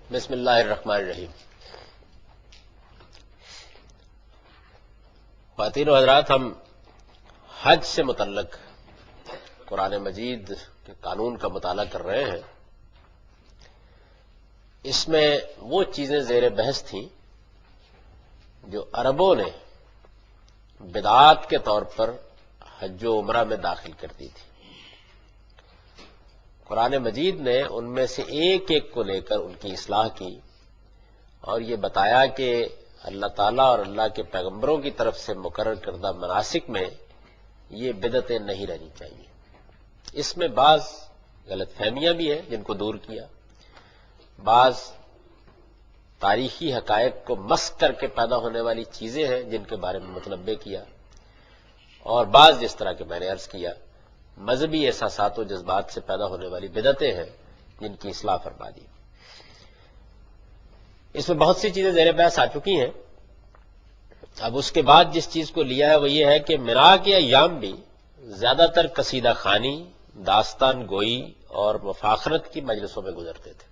بسم اللہ الرحمن الرحیم۔ خواتین و حضرات، ہم حج سے متعلق قرآن مجید کے قانون کا مطالعہ کر رہے ہیں۔ اس میں وہ چیزیں زیر بحث تھیں جو عربوں نے بدعات کے طور پر حج و عمرہ میں داخل کر دی تھی۔ قرآن مجید نے ان میں سے ایک ایک کو لے کر ان کی اصلاح کی اور یہ بتایا کہ اللہ تعالیٰ اور اللہ کے پیغمبروں کی طرف سے مقرر کردہ مناسک میں یہ بدعتیں نہیں رہنی چاہیے۔ اس میں بعض غلط فہمیاں بھی ہیں جن کو دور کیا، بعض تاریخی حقائق کو مسخ کر کے پیدا ہونے والی چیزیں ہیں جن کے بارے میں متنبہ کیا، اور بعض جس طرح کہ میں نے عرض کیا مذہبی احساسات و جذبات سے پیدا ہونے والی بدعتیں ہیں جن کی اصلاح فرما دی۔ اس میں بہت سی چیزیں زیر بحث آ چکی ہیں۔ اب اس کے بعد جس چیز کو لیا ہے وہ یہ ہے کہ مینا کے ایام بھی زیادہ تر قصیدہ خوانی، داستان گوئی اور مفاخرت کی مجلسوں میں گزرتے تھے۔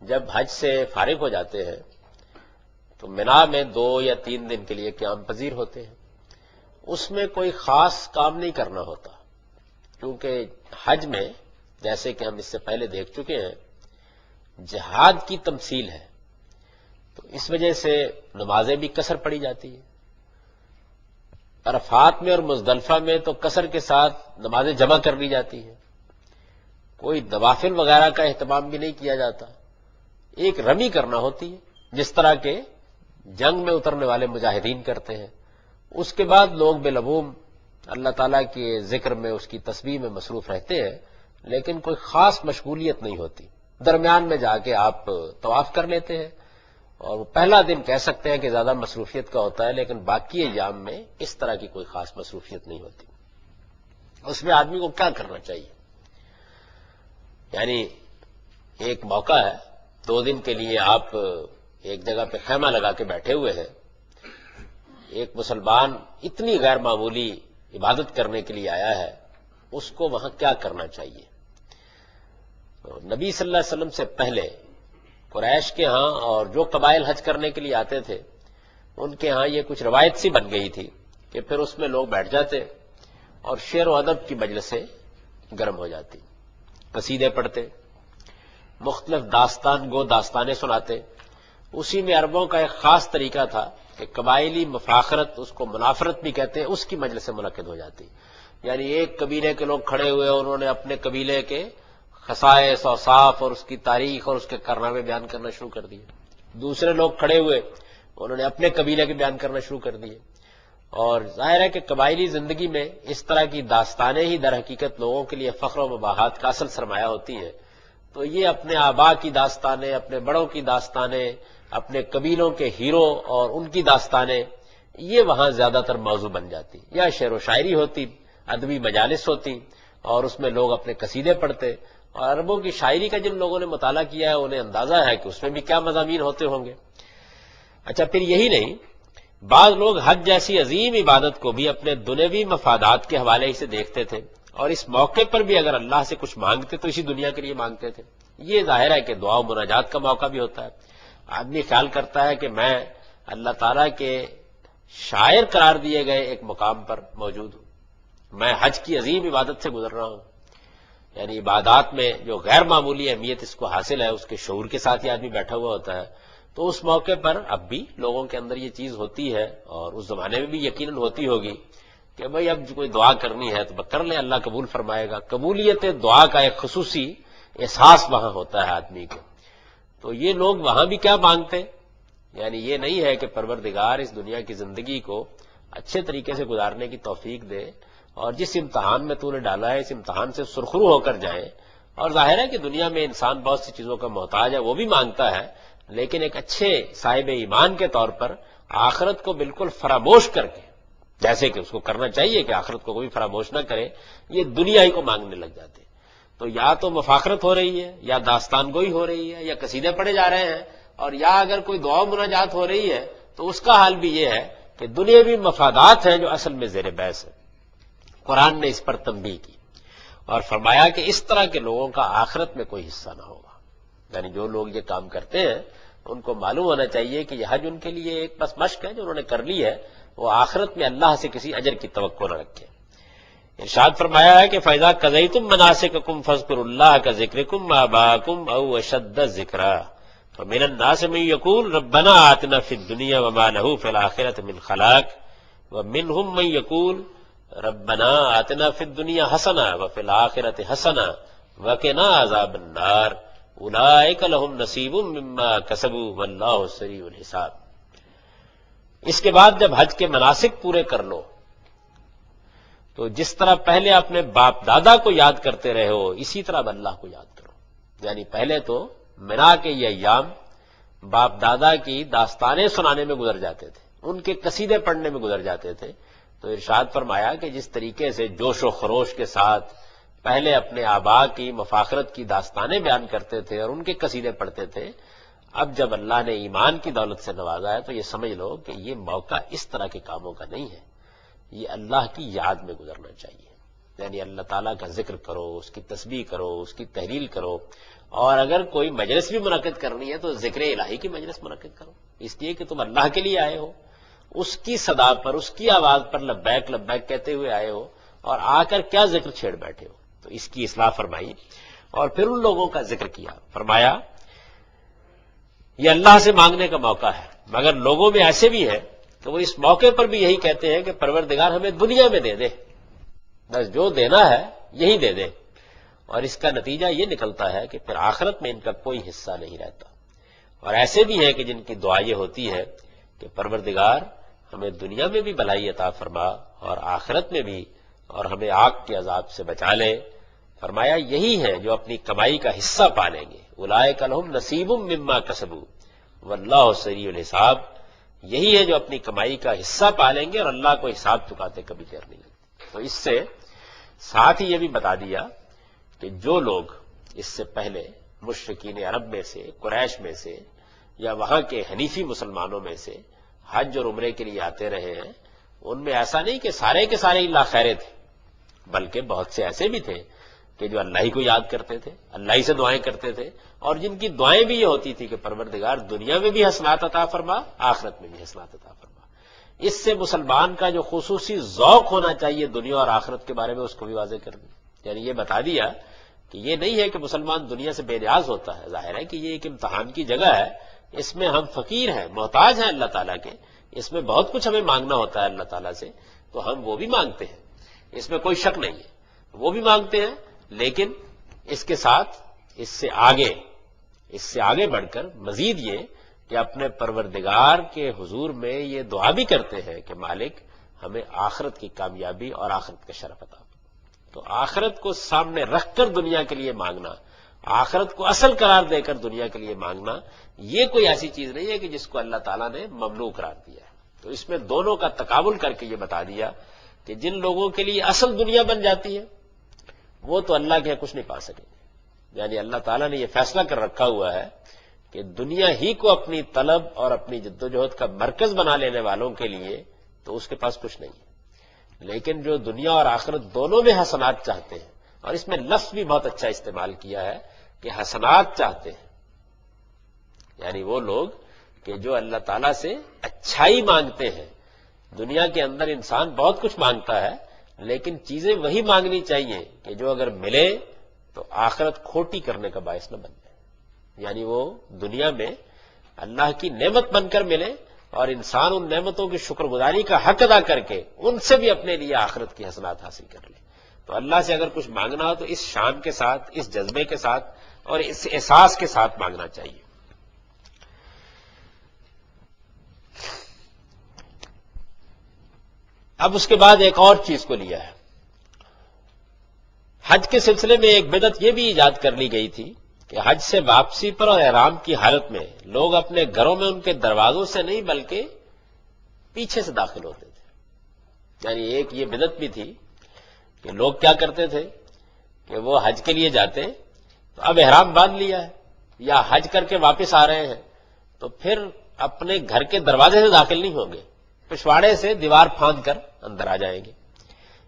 جب حج سے فارغ ہو جاتے ہیں تو مینا میں 2 یا 3 دن کے لیے قیام پذیر ہوتے ہیں۔ اس میں کوئی خاص کام نہیں کرنا ہوتا، کیونکہ حج میں جیسے کہ ہم اس سے پہلے دیکھ چکے ہیں جہاد کی تمثیل ہے، تو اس وجہ سے نمازیں بھی قصر پڑی جاتی ہیں۔ عرفات میں اور مزدلفہ میں تو قصر کے ساتھ نمازیں جمع کر لی جاتی ہیں، کوئی نوافل وغیرہ کا اہتمام بھی نہیں کیا جاتا، ایک رمی کرنا ہوتی ہے جس طرح کے جنگ میں اترنے والے مجاہدین کرتے ہیں۔ اس کے بعد لوگ بالعموم اللہ تعالیٰ کے ذکر میں، اس کی تسبیح میں مصروف رہتے ہیں، لیکن کوئی خاص مشغولیت نہیں ہوتی۔ درمیان میں جا کے آپ طواف کر لیتے ہیں، اور وہ پہلا دن کہہ سکتے ہیں کہ زیادہ مصروفیت کا ہوتا ہے، لیکن باقی ایام میں اس طرح کی کوئی خاص مصروفیت نہیں ہوتی۔ اس میں آدمی کو کیا کرنا چاہیے؟ یعنی ایک موقع ہے، 2 دن کے لیے آپ ایک جگہ پہ خیمہ لگا کے بیٹھے ہوئے ہیں، ایک مسلمان اتنی غیر معمولی عبادت کرنے کے لیے آیا ہے، اس کو وہاں کیا کرنا چاہیے؟ نبی صلی اللہ علیہ وسلم سے پہلے قریش کے ہاں اور جو قبائل حج کرنے کے لیے آتے تھے ان کے ہاں یہ کچھ روایت سی بن گئی تھی کہ پھر اس میں لوگ بیٹھ جاتے اور شعر و ادب کی مجلسیں گرم ہو جاتی، قصیدے پڑھتے، مختلف داستان گو داستانیں سناتے۔ اسی میں عربوں کا ایک خاص طریقہ تھا کہ قبائلی مفاخرت، اس کو منافرت بھی کہتے ہیں، اس کی مجلسیں منعقد ہو جاتی۔ یعنی ایک قبیلے کے لوگ کھڑے ہوئے، انہوں نے اپنے قبیلے کے خصائص اوصاف اور اس کی تاریخ اور اس کے کارنامے بیان کرنا شروع کر دیے۔ دوسرے لوگ کھڑے ہوئے، انہوں نے اپنے قبیلے کے بیان کرنا شروع کر دیے۔ اور ظاہر ہے کہ قبائلی زندگی میں اس طرح کی داستانیں ہی در حقیقت لوگوں کے لیے فخر و مباحات کا اصل سرمایہ ہوتی ہیں۔ تو یہ اپنے آبا کی داستانیں، اپنے بڑوں کی داستانیں، اپنے قبیلوں کے ہیرو اور ان کی داستانیں، یہ وہاں زیادہ تر موضوع بن جاتی، یا شعر و شاعری ہوتی، ادبی مجالس ہوتی، اور اس میں لوگ اپنے قصیدے پڑھتے۔ اور عربوں کی شاعری کا جن لوگوں نے مطالعہ کیا ہے انہیں اندازہ ہے کہ اس میں بھی کیا مضامین ہوتے ہوں گے۔ اچھا، پھر یہی نہیں، بعض لوگ حج جیسی عظیم عبادت کو بھی اپنے دنیوی مفادات کے حوالے سے دیکھتے تھے، اور اس موقع پر بھی اگر اللہ سے کچھ مانگتے تو اسی دنیا کے لیے مانگتے تھے۔ یہ ظاہر ہے کہ دعا و مناجات کا موقع بھی ہوتا ہے۔ آدمی خیال کرتا ہے کہ میں اللہ تعالیٰ کے شاعر قرار دیے گئے ایک مقام پر موجود ہوں، میں حج کی عظیم عبادت سے گزر رہا ہوں۔ یعنی عبادات میں جو غیر معمولی اہمیت اس کو حاصل ہے، اس کے شعور کے ساتھ ہی آدمی بیٹھا ہوا ہوتا ہے۔ تو اس موقع پر اب بھی لوگوں کے اندر یہ چیز ہوتی ہے، اور اس زمانے میں بھی یقیناً ہوتی ہوگی کہ بھئی اب کوئی دعا کرنی ہے تو کر لیں، اللہ قبول فرمائے گا۔ قبولیت دعا کا ایک خصوصی احساس وہاں ہوتا ہے آدمی کو۔ تو یہ لوگ وہاں بھی کیا مانگتے؟ یعنی یہ نہیں ہے کہ پروردگار اس دنیا کی زندگی کو اچھے طریقے سے گزارنے کی توفیق دے، اور جس امتحان میں تو نے ڈالا ہے اس امتحان سے سرخرو ہو کر جائیں۔ اور ظاہر ہے کہ دنیا میں انسان بہت سی چیزوں کا محتاج ہے، وہ بھی مانگتا ہے، لیکن ایک اچھے صاحب ایمان کے طور پر آخرت کو بالکل فراموش کر کے، جیسے کہ اس کو کرنا چاہیے کہ آخرت کو کوئی فراموش نہ کرے، یہ دنیا ہی کو مانگنے لگ جاتے۔ تو یا تو مفاخرت ہو رہی ہے، یا داستان گوئی ہو رہی ہے، یا قصیدے پڑھے جا رہے ہیں، اور یا اگر کوئی دعا و مناجات ہو رہی ہے تو اس کا حال بھی یہ ہے کہ دنیاوی مفادات ہیں جو اصل میں زیر بحث ہے۔ قرآن نے اس پر تنبیہ کی اور فرمایا کہ اس طرح کے لوگوں کا آخرت میں کوئی حصہ نہ ہوگا۔ یعنی جو لوگ یہ کام کرتے ہیں ان کو معلوم ہونا چاہیے کہ یہ حج ان کے لیے ایک بس مشق ہے جو انہوں نے کر لی ہے، وہ آخرت میں اللہ سے کسی اجر کی توقع نہ رکھے۔ ارشاد فرمایا ہے کہ فَإِذَا قَضَيْتُم مَّنَاسِكَكُمْ فاذْكُرُوا اللَّهَ كَذِكْرِكُمْ آبَاءَكُمْ أَوْ أَشَدَّ ذِكْرًا فَمِنَ النَّاسِ مَن يَقُولُ رَبَّنَا آتِنَا فِي الدُّنْيَا وَمَا لَهُ فِي الْآخِرَةِ مِنْ خَلَاقٍ وَمِنْهُم مَّن يَقُولُ رَبَّنَا آتِنَا فِي الدُّنْيَا حَسَنَةً وَفِي الْآخِرَةِ حَسَنَةً وَقِنَا عَذَابَ النَّارِ أُولَٰئِكَ لَهُمْ نَصِيبٌ مِّمَّا كَسَبُوا وَاللَّهُ سَرِيعُ الْحِسَابِ۔ اس کے بعد جب حج کے مناسک پورے کر لو تو جس طرح پہلے اپنے باپ دادا کو یاد کرتے رہے ہو اسی طرح اب اللہ کو یاد کرو۔ یعنی پہلے تو منا کے یہ ایام باپ دادا کی داستانیں سنانے میں گزر جاتے تھے، ان کے قصیدے پڑھنے میں گزر جاتے تھے، تو ارشاد فرمایا کہ جس طریقے سے جوش و خروش کے ساتھ پہلے اپنے آبا کی مفاخرت کی داستانیں بیان کرتے تھے اور ان کے قصیدے پڑھتے تھے، اب جب اللہ نے ایمان کی دولت سے نوازا ہے تو یہ سمجھ لو کہ یہ موقع اس طرح کے کاموں کا نہیں ہے، یہ اللہ کی یاد میں گزرنا چاہیے۔ یعنی اللہ تعالیٰ کا ذکر کرو، اس کی تسبیح کرو، اس کی تحلیل کرو، اور اگر کوئی مجلس بھی منعقد کرنی ہے تو ذکر الہی کی مجلس منعقد کرو، اس لیے کہ تم اللہ کے لیے آئے ہو، اس کی صدا پر، اس کی آواز پر لبیک لبیک کہتے ہوئے آئے ہو، اور آ کر کیا ذکر چھیڑ بیٹھے ہو۔ تو اس کی اصلاح فرمائی اور پھر ان لوگوں کا ذکر کیا، فرمایا یہ اللہ سے مانگنے کا موقع ہے، مگر لوگوں میں ایسے بھی ہیں کہ وہ اس موقع پر بھی یہی کہتے ہیں کہ پروردگار ہمیں دنیا میں دے دے، بس جو دینا ہے یہی دے دے، اور اس کا نتیجہ یہ نکلتا ہے کہ پھر آخرت میں ان کا کوئی حصہ نہیں رہتا۔ اور ایسے بھی ہیں کہ جن کی دعا یہ ہوتی ہے کہ پروردگار ہمیں دنیا میں بھی بھلائی عطا فرما اور آخرت میں بھی، اور ہمیں آگ کے عذاب سے بچا لے۔ فرمایا یہی ہے جو اپنی کمائی کا حصہ پالیں گے، اولئک لہم نصیب مما کسبوا واللہ سریع الحساب، یہی ہے جو اپنی کمائی کا حصہ پالیں گے اور اللہ کو حساب چکاتے کبھی دیر نہیں لگتی۔ تو اس سے ساتھ ہی یہ بھی بتا دیا کہ جو لوگ اس سے پہلے مشرکین عرب میں سے، قریش میں سے، یا وہاں کے حنیفی مسلمانوں میں سے حج اور عمرے کے لیے آتے رہے ہیں، ان میں ایسا نہیں کہ سارے کے سارے اللہ خیرے تھے، بلکہ بہت سے ایسے بھی تھے کہ جو اللہ ہی کو یاد کرتے تھے، اللہ ہی سے دعائیں کرتے تھے، اور جن کی دعائیں بھی یہ ہوتی تھی کہ پروردگار دنیا میں بھی حسنات عطا فرما، آخرت میں بھی حسنات عطا فرما۔ اس سے مسلمان کا جو خصوصی ذوق ہونا چاہیے دنیا اور آخرت کے بارے میں اس کو بھی واضح کر دیا۔ یعنی یہ بتا دیا کہ یہ نہیں ہے کہ مسلمان دنیا سے بے نیاز ہوتا ہے، ظاہر ہے کہ یہ ایک امتحان کی جگہ ہے، اس میں ہم فقیر ہیں، محتاج ہیں اللہ تعالیٰ کے، اس میں بہت کچھ ہمیں مانگنا ہوتا ہے اللہ تعالیٰ سے، تو ہم وہ بھی مانگتے ہیں، اس میں کوئی شک نہیں ہے، وہ بھی مانگتے ہیں، لیکن اس کے ساتھ اس سے آگے بڑھ کر مزید یہ کہ اپنے پروردگار کے حضور میں یہ دعا بھی کرتے ہیں کہ مالک ہمیں آخرت کی کامیابی اور آخرت کا شرف عطا۔ تو آخرت کو سامنے رکھ کر دنیا کے لیے مانگنا، آخرت کو اصل قرار دے کر دنیا کے لیے مانگنا، یہ کوئی ایسی چیز نہیں ہے کہ جس کو اللہ تعالیٰ نے ممنوع قرار دیا ہے۔ تو اس میں دونوں کا تقابل کر کے یہ بتا دیا کہ جن لوگوں کے لیے اصل دنیا بن جاتی ہے وہ تو اللہ کے کچھ نہیں پا سکیں گے۔ یعنی اللہ تعالیٰ نے یہ فیصلہ کر رکھا ہوا ہے کہ دنیا ہی کو اپنی طلب اور اپنی جدوجہد کا مرکز بنا لینے والوں کے لیے تو اس کے پاس کچھ نہیں ہے، لیکن جو دنیا اور آخرت دونوں میں حسنات چاہتے ہیں، اور اس میں لفظ بھی بہت اچھا استعمال کیا ہے کہ حسنات چاہتے ہیں، یعنی وہ لوگ کہ جو اللہ تعالیٰ سے اچھائی مانگتے ہیں۔ دنیا کے اندر انسان بہت کچھ مانگتا ہے، لیکن چیزیں وہی مانگنی چاہیے کہ جو اگر ملے تو آخرت کھوٹی کرنے کا باعث نہ بن جائے، یعنی وہ دنیا میں اللہ کی نعمت بن کر ملے اور انسان ان نعمتوں کی شکر گزاری کا حق ادا کر کے ان سے بھی اپنے لیے آخرت کی حسنات حاصل کر لے۔ تو اللہ سے اگر کچھ مانگنا ہو تو اس شان کے ساتھ، اس جذبے کے ساتھ اور اس احساس کے ساتھ مانگنا چاہیے۔ اب اس کے بعد ایک اور چیز کو لیا ہے، حج کے سلسلے میں ایک بدعت یہ بھی ایجاد کر لی گئی تھی کہ حج سے واپسی پر اور احرام کی حالت میں لوگ اپنے گھروں میں ان کے دروازوں سے نہیں بلکہ پیچھے سے داخل ہوتے تھے۔ یعنی ایک یہ بدعت بھی تھی کہ لوگ کیا کرتے تھے کہ وہ حج کے لیے جاتے تو اب احرام باندھ لیا ہے یا حج کر کے واپس آ رہے ہیں تو پھر اپنے گھر کے دروازے سے داخل نہیں ہوں گے، پچھواڑے سے دیوار پھاند کر اندر آ جائیں گے۔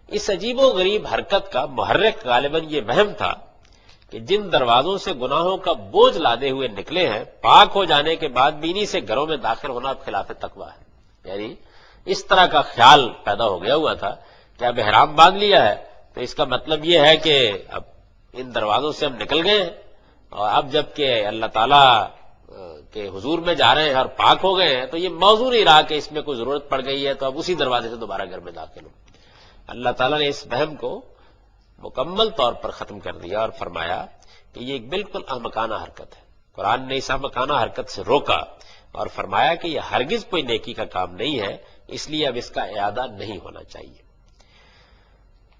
اس عجیب و غریب حرکت کا محرک غالباً یہ وہم تھا کہ جن دروازوں سے گناہوں کا بوجھ لادے ہوئے نکلے ہیں، پاک ہو جانے کے بعد بھی انہی سے گھروں میں داخل ہونا اب خلاف تقویٰ ہے۔ یعنی اس طرح کا خیال پیدا ہو گیا ہوا تھا کہ اب احرام باندھ لیا ہے تو اس کا مطلب یہ ہے کہ اب ان دروازوں سے ہم نکل گئے ہیں، اور اب جب کہ اللہ تعالیٰ کے حضور میں جا رہے ہیں اور پاک ہو گئے ہیں تو یہ موضوع نہیں رہا کہ اس میں کوئی ضرورت پڑ گئی ہے تو اب اسی دروازے سے دوبارہ گھر میں داخل ہو۔ اللہ تعالیٰ نے اس وہم کو مکمل طور پر ختم کر دیا اور فرمایا کہ یہ ایک بالکل احمقانہ حرکت ہے۔ قرآن نے اس احمقانہ حرکت سے روکا اور فرمایا کہ یہ ہرگز کوئی نیکی کا کام نہیں ہے، اس لیے اب اس کا اعادہ نہیں ہونا چاہیے۔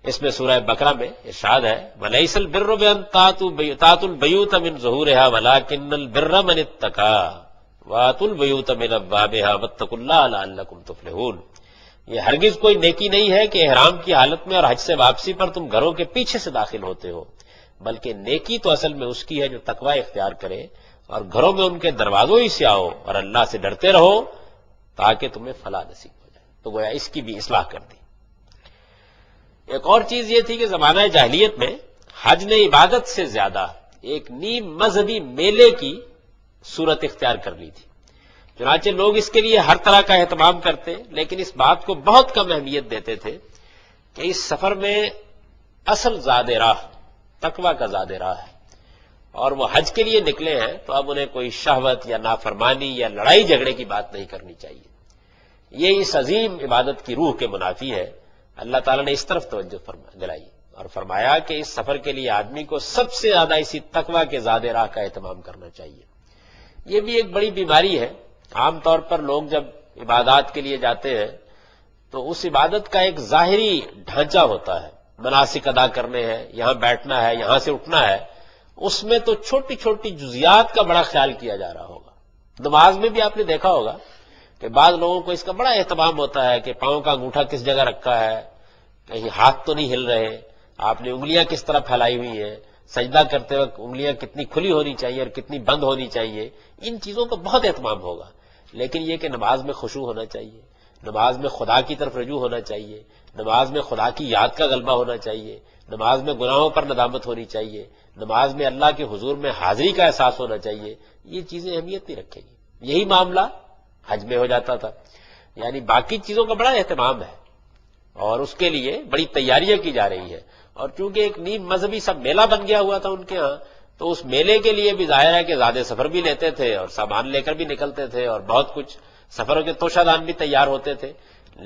اس میں سورہ بقرہ میں ارشاد ہے وَلَيْسَ الْبِرُّ بِأَن تَأْتُوا الْبُيُوتَ مِن ظُهُورِهَا وَلَكِنَّ الْبِرَّ مَنِ اتَّقَىٰ وَآتُوا الْبُيُوتَ مِنْ أَبْوَابِهَا وَاتَّقُوا اللَّهَ لَعَلَّكُمْ تُفْلِحُونَ۔ یہ ہرگز کوئی نیکی نہیں ہے کہ احرام کی حالت میں اور حج سے واپسی پر تم گھروں کے پیچھے سے داخل ہوتے ہو، بلکہ نیکی تو اصل میں اس کی ہے جو تقوی اختیار کرے، اور گھروں میں ان کے دروازوں ہی سے آؤ اور اللہ سے ڈرتے رہو تاکہ تمہیں فلاح نصیب ہو جائے۔ تو گویا اس کی بھی اصلاح کر دی۔ ایک اور چیز یہ تھی کہ زمانہ جاہلیت میں حج نے عبادت سے زیادہ ایک نیم مذہبی میلے کی صورت اختیار کر لی تھی۔ چنانچہ لوگ اس کے لیے ہر طرح کا اہتمام کرتے، لیکن اس بات کو بہت کم اہمیت دیتے تھے کہ اس سفر میں اصل زاد راہ تقوی کا زاد راہ ہے، اور وہ حج کے لیے نکلے ہیں تو اب انہیں کوئی شہوت یا نافرمانی یا لڑائی جھگڑے کی بات نہیں کرنی چاہیے۔ یہ اس عظیم عبادت کی روح کے منافی ہے۔ اللہ تعالیٰ نے اس طرف توجہ دلائی اور فرمایا کہ اس سفر کے لیے آدمی کو سب سے زیادہ اسی تقوی کے زاد راہ کا اہتمام کرنا چاہیے۔ یہ بھی ایک بڑی بیماری ہے۔ عام طور پر لوگ جب عبادات کے لیے جاتے ہیں تو اس عبادت کا ایک ظاہری ڈھانچہ ہوتا ہے، مناسک ادا کرنے ہیں، یہاں بیٹھنا ہے، یہاں سے اٹھنا ہے، اس میں تو چھوٹی چھوٹی جزیات کا بڑا خیال کیا جا رہا ہوگا۔ نماز میں بھی آپ نے دیکھا ہوگا کہ بعض لوگوں کو اس کا بڑا اہتمام ہوتا ہے کہ پاؤں کا انگوٹھا کس جگہ رکھا ہے، کہیں ہاتھ تو نہیں ہل رہے، آپ نے انگلیاں کس طرح پھیلائی ہوئی ہیں، سجدہ کرتے وقت انگلیاں کتنی کھلی ہونی چاہیے اور کتنی بند ہونی چاہیے، ان چیزوں کا بہت اہتمام ہوگا۔ لیکن یہ کہ نماز میں خشوع ہونا چاہیے، نماز میں خدا کی طرف رجوع ہونا چاہیے، نماز میں خدا کی یاد کا غلبہ ہونا چاہیے، نماز میں گناہوں پر ندامت ہونی چاہیے، نماز میں اللہ کے حضور میں حاضری کا احساس ہونا چاہیے۔ یہ چیزیں اہمیت نہیں رکھیں گی۔ یہی معاملہ حج میں ہو جاتا تھا، یعنی باقی چیزوں کا بڑا اہتمام ہے اور اس کے لیے بڑی تیاریاں کی جا رہی ہیں، اور چونکہ ایک نیم مذہبی سب میلہ بن گیا ہوا تھا ان کے ہاں، تو اس میلے کے لیے بھی ظاہر ہے کہ زیادہ سفر بھی لیتے تھے اور سامان لے کر بھی نکلتے تھے اور بہت کچھ سفروں کے توشہ دان بھی تیار ہوتے تھے،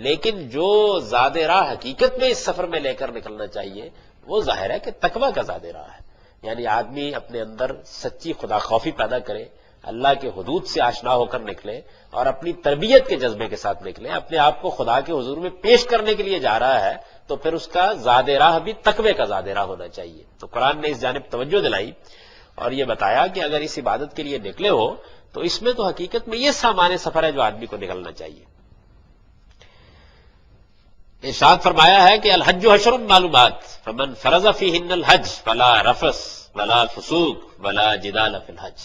لیکن جو زاد راہ حقیقت میں اس سفر میں لے کر نکلنا چاہیے وہ ظاہر ہے کہ تقوی کا زاد راہ ہے۔ یعنی آدمی اپنے اندر سچی خدا خوفی پیدا کرے، اللہ کے حدود سے آشنا ہو کر نکلے اور اپنی تربیت کے جذبے کے ساتھ نکلے، اپنے آپ کو خدا کے حضور میں پیش کرنے کے لیے جا رہا ہے تو پھر اس کا زاد راہ بھی تقوی کا زاد راہ ہونا چاہیے۔ تو قرآن نے اس جانب توجہ دلائی اور یہ بتایا کہ اگر اس عبادت کے لیے نکلے ہو تو اس میں تو حقیقت میں یہ سامان سفر ہے جو آدمی کو نکلنا چاہیے۔ ارشاد فرمایا ہے کہ الحج حشر معلومات فمن فرض فیہن الحج فلا رفث ولا فسوق ولا جدال فی الحج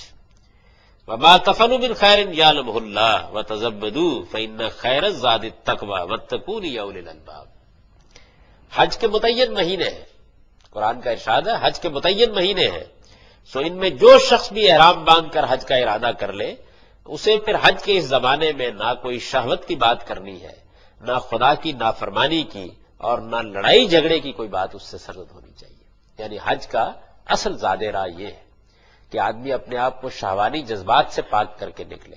وما تفعلوا من خیر یعلمہ اللہ وتزودوا فإن خیر الزاد التقوی واتقون یا اولی الالباب۔ حج کے متعین مہینے ہیں، قرآن کا ارشاد ہے حج کے متعین مہینے ہیں، سو ان میں جو شخص بھی احرام باندھ کر حج کا ارادہ کر لے اسے پھر حج کے اس زمانے میں نہ کوئی شہوت کی بات کرنی ہے، نہ خدا کی نافرمانی کی، اور نہ لڑائی جھگڑے کی کوئی بات اس سے سرزد ہونی چاہیے۔ یعنی حج کا اصل زاد راہ یہ ہے کہ آدمی اپنے آپ کو شہوانی جذبات سے پاک کر کے نکلے،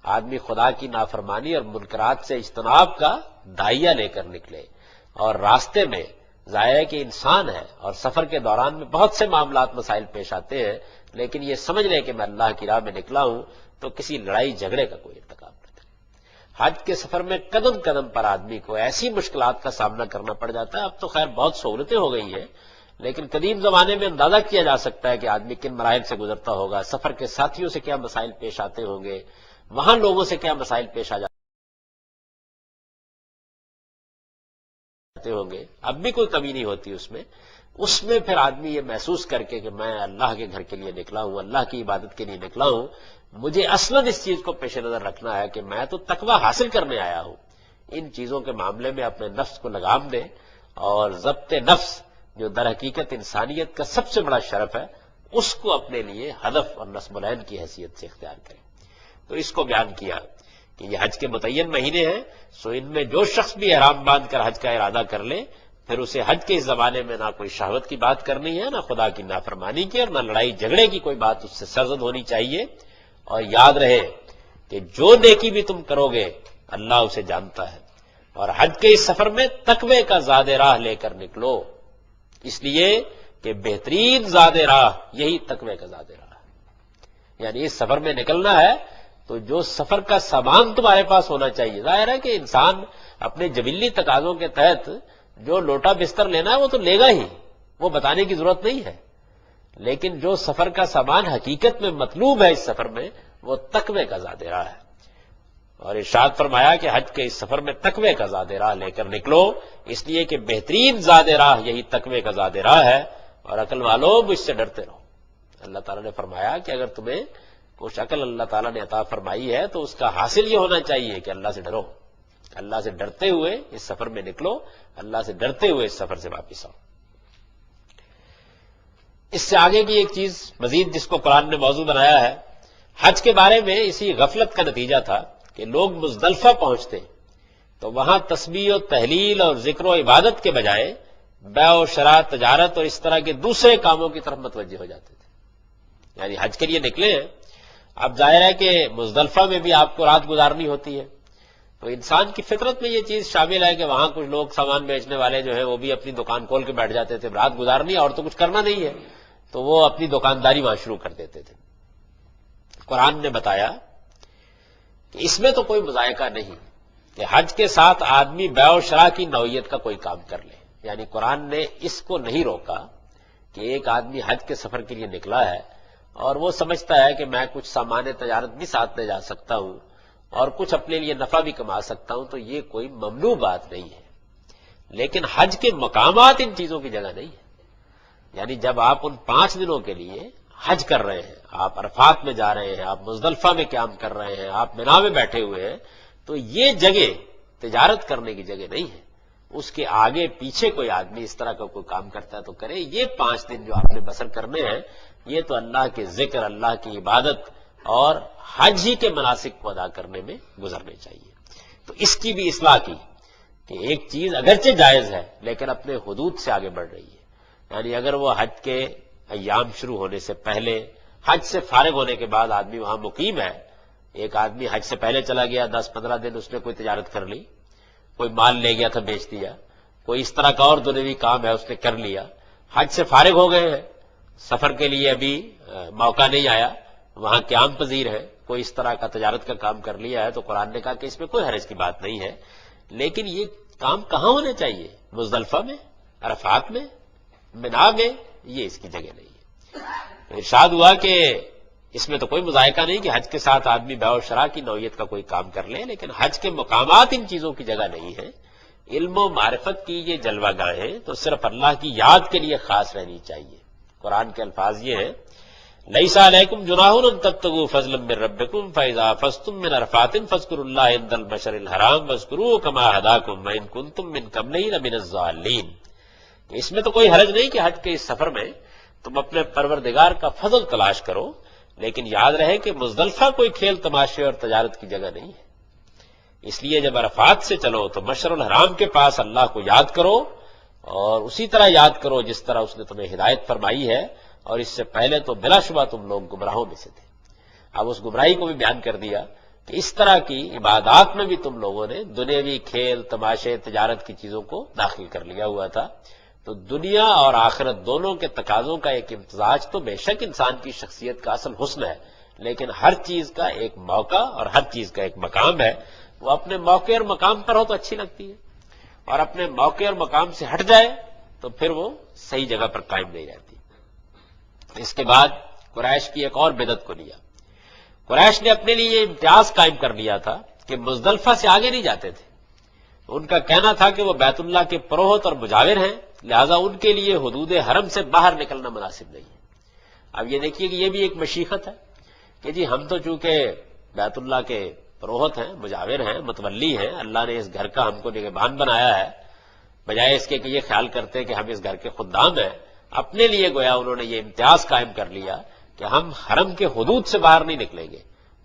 آدمی خدا کی نافرمانی اور منکرات سے اجتناب کا دائیا لے کر نکلے، اور راستے میں ظاہر ہے کہ انسان ہے اور سفر کے دوران میں بہت سے معاملات مسائل پیش آتے ہیں، لیکن یہ سمجھ لیں کہ میں اللہ کی راہ میں نکلا ہوں تو کسی لڑائی جھگڑے کا کوئی ارتکاب نہ کرے۔ حج کے سفر میں قدم قدم پر آدمی کو ایسی مشکلات کا سامنا کرنا پڑ جاتا ہے۔ اب تو خیر بہت سہولتیں ہو گئی ہیں، لیکن قدیم زمانے میں اندازہ کیا جا سکتا ہے کہ آدمی کن مراحل سے گزرتا ہوگا، سفر کے ساتھیوں سے کیا مسائل پیش آتے ہوں گے، وہاں لوگوں سے کیا مسائل پیش آ جاتے ہوں گے۔ اب بھی کوئی کمی نہیں ہوتی اس میں پھر آدمی یہ محسوس کر کے کہ میں اللہ کے گھر کے لیے نکلا ہوں، اللہ کی عبادت کے لیے نکلا ہوں، مجھے اصلاً اس چیز کو پیش نظر رکھنا ہے کہ میں تو تقوی حاصل کرنے آیا ہوں۔ ان چیزوں کے معاملے میں اپنے نفس کو لگام دے، اور ضبط نفس جو در حقیقت انسانیت کا سب سے بڑا شرف ہے اس کو اپنے لیے ہدف اور نصب العین کی حیثیت سے اختیار کرے۔ تو اس کو بیان کیا کہ یہ حج کے متعین مہینے ہیں، سو ان میں جو شخص بھی احرام باندھ کر حج کا ارادہ کر لے، پھر اسے حج کے اس زمانے میں نہ کوئی شہوت کی بات کرنی ہے، نہ خدا کی نافرمانی کی، اور نہ لڑائی جھگڑے کی کوئی بات اس سے سرزد ہونی چاہیے۔ اور یاد رہے کہ جو نیکی بھی تم کرو گے اللہ اسے جانتا ہے، اور حج کے اس سفر میں تقوی کا زاد راہ لے کر نکلو، اس لیے کہ بہترین زاد راہ یہی تقوی کا زاد راہ ہے۔ یعنی اس سفر میں نکلنا ہے تو جو سفر کا سامان تمہارے پاس ہونا چاہیے، ظاہر ہے کہ انسان اپنے جبلی تقاضوں کے تحت جو لوٹا بستر لینا ہے وہ تو لے گا ہی، وہ بتانے کی ضرورت نہیں ہے، لیکن جو سفر کا سامان حقیقت میں مطلوب ہے اس سفر میں، وہ تقوی کا زاد راہ ہے۔ اور ارشاد فرمایا کہ حج کے اس سفر میں تقوی کا زاد راہ لے کر نکلو، اس لیے کہ بہترین زاد راہ یہی تقوی کا زاد راہ ہے، اور عقل والو مجھ سے ڈرتے رہو۔ اللہ تعالیٰ نے فرمایا کہ اگر تمہیں کچھ عقل اللہ تعالیٰ نے عطا فرمائی ہے تو اس کا حاصل یہ ہونا چاہیے کہ اللہ سے ڈرو، اللہ سے ڈرتے ہوئے اس سفر میں نکلو، اللہ سے ڈرتے ہوئے اس سفر سے واپس آؤ۔ اس سے آگے کی ایک چیز مزید جس کو قرآن نے موضوع بنایا ہے، حج کے بارے میں اسی غفلت کا نتیجہ تھا کہ لوگ مزدلفہ پہنچتے تو وہاں تسبیح و تحلیل اور ذکر و عبادت کے بجائے بیع و شراء، تجارت اور اس طرح کے دوسرے کاموں کی طرف متوجہ ہو جاتے تھے۔ یعنی حج کے لیے نکلے ہیں، اب ظاہر ہے کہ مزدلفہ میں بھی آپ کو رات گزارنی ہوتی ہے، تو انسان کی فطرت میں یہ چیز شامل ہے کہ وہاں کچھ لوگ سامان بیچنے والے جو ہیں وہ بھی اپنی دکان کھول کے بیٹھ جاتے تھے، رات گزارنی اور تو کچھ کرنا نہیں ہے، تو وہ اپنی دکانداری وہاں شروع کر دیتے تھے۔ قرآن نے بتایا کہ اس میں تو کوئی مذائقہ نہیں کہ حج کے ساتھ آدمی بیع و شراء کی نوعیت کا کوئی کام کر لے، یعنی قرآن نے اس کو نہیں روکا کہ ایک آدمی حج کے سفر کے لیے نکلا ہے اور وہ سمجھتا ہے کہ میں کچھ سامان تجارت بھی ساتھ لے جا سکتا ہوں اور کچھ اپنے لیے نفع بھی کما سکتا ہوں، تو یہ کوئی ممنوع بات نہیں ہے، لیکن حج کے مقامات ان چیزوں کی جگہ نہیں ہے۔ یعنی جب آپ ان 5 دنوں کے لیے حج کر رہے ہیں، آپ عرفات میں جا رہے ہیں، آپ مزدلفہ میں قیام کر رہے ہیں، آپ مینا میں بیٹھے ہوئے ہیں، تو یہ جگہ تجارت کرنے کی جگہ نہیں ہے۔ اس کے آگے پیچھے کوئی آدمی اس طرح کا کوئی کام کرتا ہے تو کرے، یہ 5 دن جو آپ نے بسر کرنے ہیں یہ تو اللہ کے ذکر، اللہ کی عبادت اور حج ہی کے مناسک کو ادا کرنے میں گزرنے چاہیے۔ تو اس کی بھی اصلاح کی کہ ایک چیز اگرچہ جائز ہے لیکن اپنے حدود سے آگے بڑھ رہی ہے، یعنی اگر وہ حج کے ایام شروع ہونے سے پہلے، حج سے فارغ ہونے کے بعد آدمی وہاں مقیم ہے، ایک آدمی حج سے پہلے چلا گیا، 10-15 دن اس نے کوئی تجارت کر لی، کوئی مال لے گیا تھا بیچ دیا، کوئی اس طرح کا اور دنیوی کام ہے اس نے کر لیا، حج سے فارغ ہو گئے ہیں، سفر کے لیے ابھی موقع نہیں آیا، وہاں قیام پذیر ہے، کوئی اس طرح کا تجارت کا کام کر لیا ہے، تو قرآن نے کہا کہ اس میں کوئی حرج کی بات نہیں ہے، لیکن یہ کام کہاں ہونے چاہیے؟ مزدلفہ میں، عرفات میں، مینا میں، یہ اس کی جگہ نہیں ہے۔ ارشاد ہوا کہ اس میں تو کوئی مذائقہ نہیں کہ حج کے ساتھ آدمی بیع و شراء کی نوعیت کا کوئی کام کر لے، لیکن حج کے مقامات ان چیزوں کی جگہ نہیں ہے۔ علم و معرفت کی یہ جلوہ گاہیں تو صرف اللہ کی یاد کے لیے خاص رہنی چاہیے۔ قرآن کے الفاظ یہ ہیں، لیس علیکم جناح ان تبتغوا فضلا من ربکم فاذا افضتم من عرفات فاذکروا اللہ عند المشعر الحرام واذکروه کما ہداکم وان کنتم من قبلہ لمن الضالین۔ اس میں تو کوئی حرج نہیں کہ حج کے اس سفر میں تم اپنے پروردگار کا فضل تلاش کرو، لیکن یاد رہے کہ مزدلفہ کوئی کھیل تماشے اور تجارت کی جگہ نہیں ہے۔ اس لیے جب عرفات سے چلو تو مشعر الحرام کے پاس اللہ کو یاد کرو، اور اسی طرح یاد کرو جس طرح اس نے تمہیں ہدایت فرمائی ہے، اور اس سے پہلے تو بلا شبہ تم لوگ گمراہوں میں سے تھے۔ اب اس گمراہی کو بھی بیان کر دیا کہ اس طرح کی عبادات میں بھی تم لوگوں نے دنیاوی کھیل تماشے تجارت کی چیزوں کو داخل کر لیا ہوا تھا۔ تو دنیا اور آخرت دونوں کے تقاضوں کا ایک امتزاج تو بے شک انسان کی شخصیت کا اصل حسن ہے، لیکن ہر چیز کا ایک موقع اور ہر چیز کا ایک مقام ہے۔ وہ اپنے موقع اور مقام پر ہو تو اچھی لگتی ہے، اور اپنے موقع اور مقام سے ہٹ جائے تو پھر وہ صحیح جگہ پر قائم نہیں رہتی۔ اس کے بعد قریش کی ایک اور بدعت کو لیا۔ قریش نے اپنے لیے یہ امتیاز قائم کر لیا تھا کہ مزدلفہ سے آگے نہیں جاتے تھے۔ ان کا کہنا تھا کہ وہ بیت اللہ کے پروہت اور مجاور ہیں، لہذا ان کے لیے حدود حرم سے باہر نکلنا مناسب نہیں ہے۔ اب یہ دیکھیے کہ یہ بھی ایک مشیخت ہے کہ جی ہم تو چونکہ بیت اللہ کے پروہت ہیں، مجاور ہیں، متولی ہیں، اللہ نے اس گھر کا ہم کو نگہبان بنایا ہے، بجائے اس کے کہ یہ خیال کرتے ہیں کہ ہم اس گھر کے خدام ہیں، اپنے لیے گویا انہوں نے یہ امتیاز قائم کر لیا کہ ہم حرم کے حدود سے باہر نہیں نکلیں گے.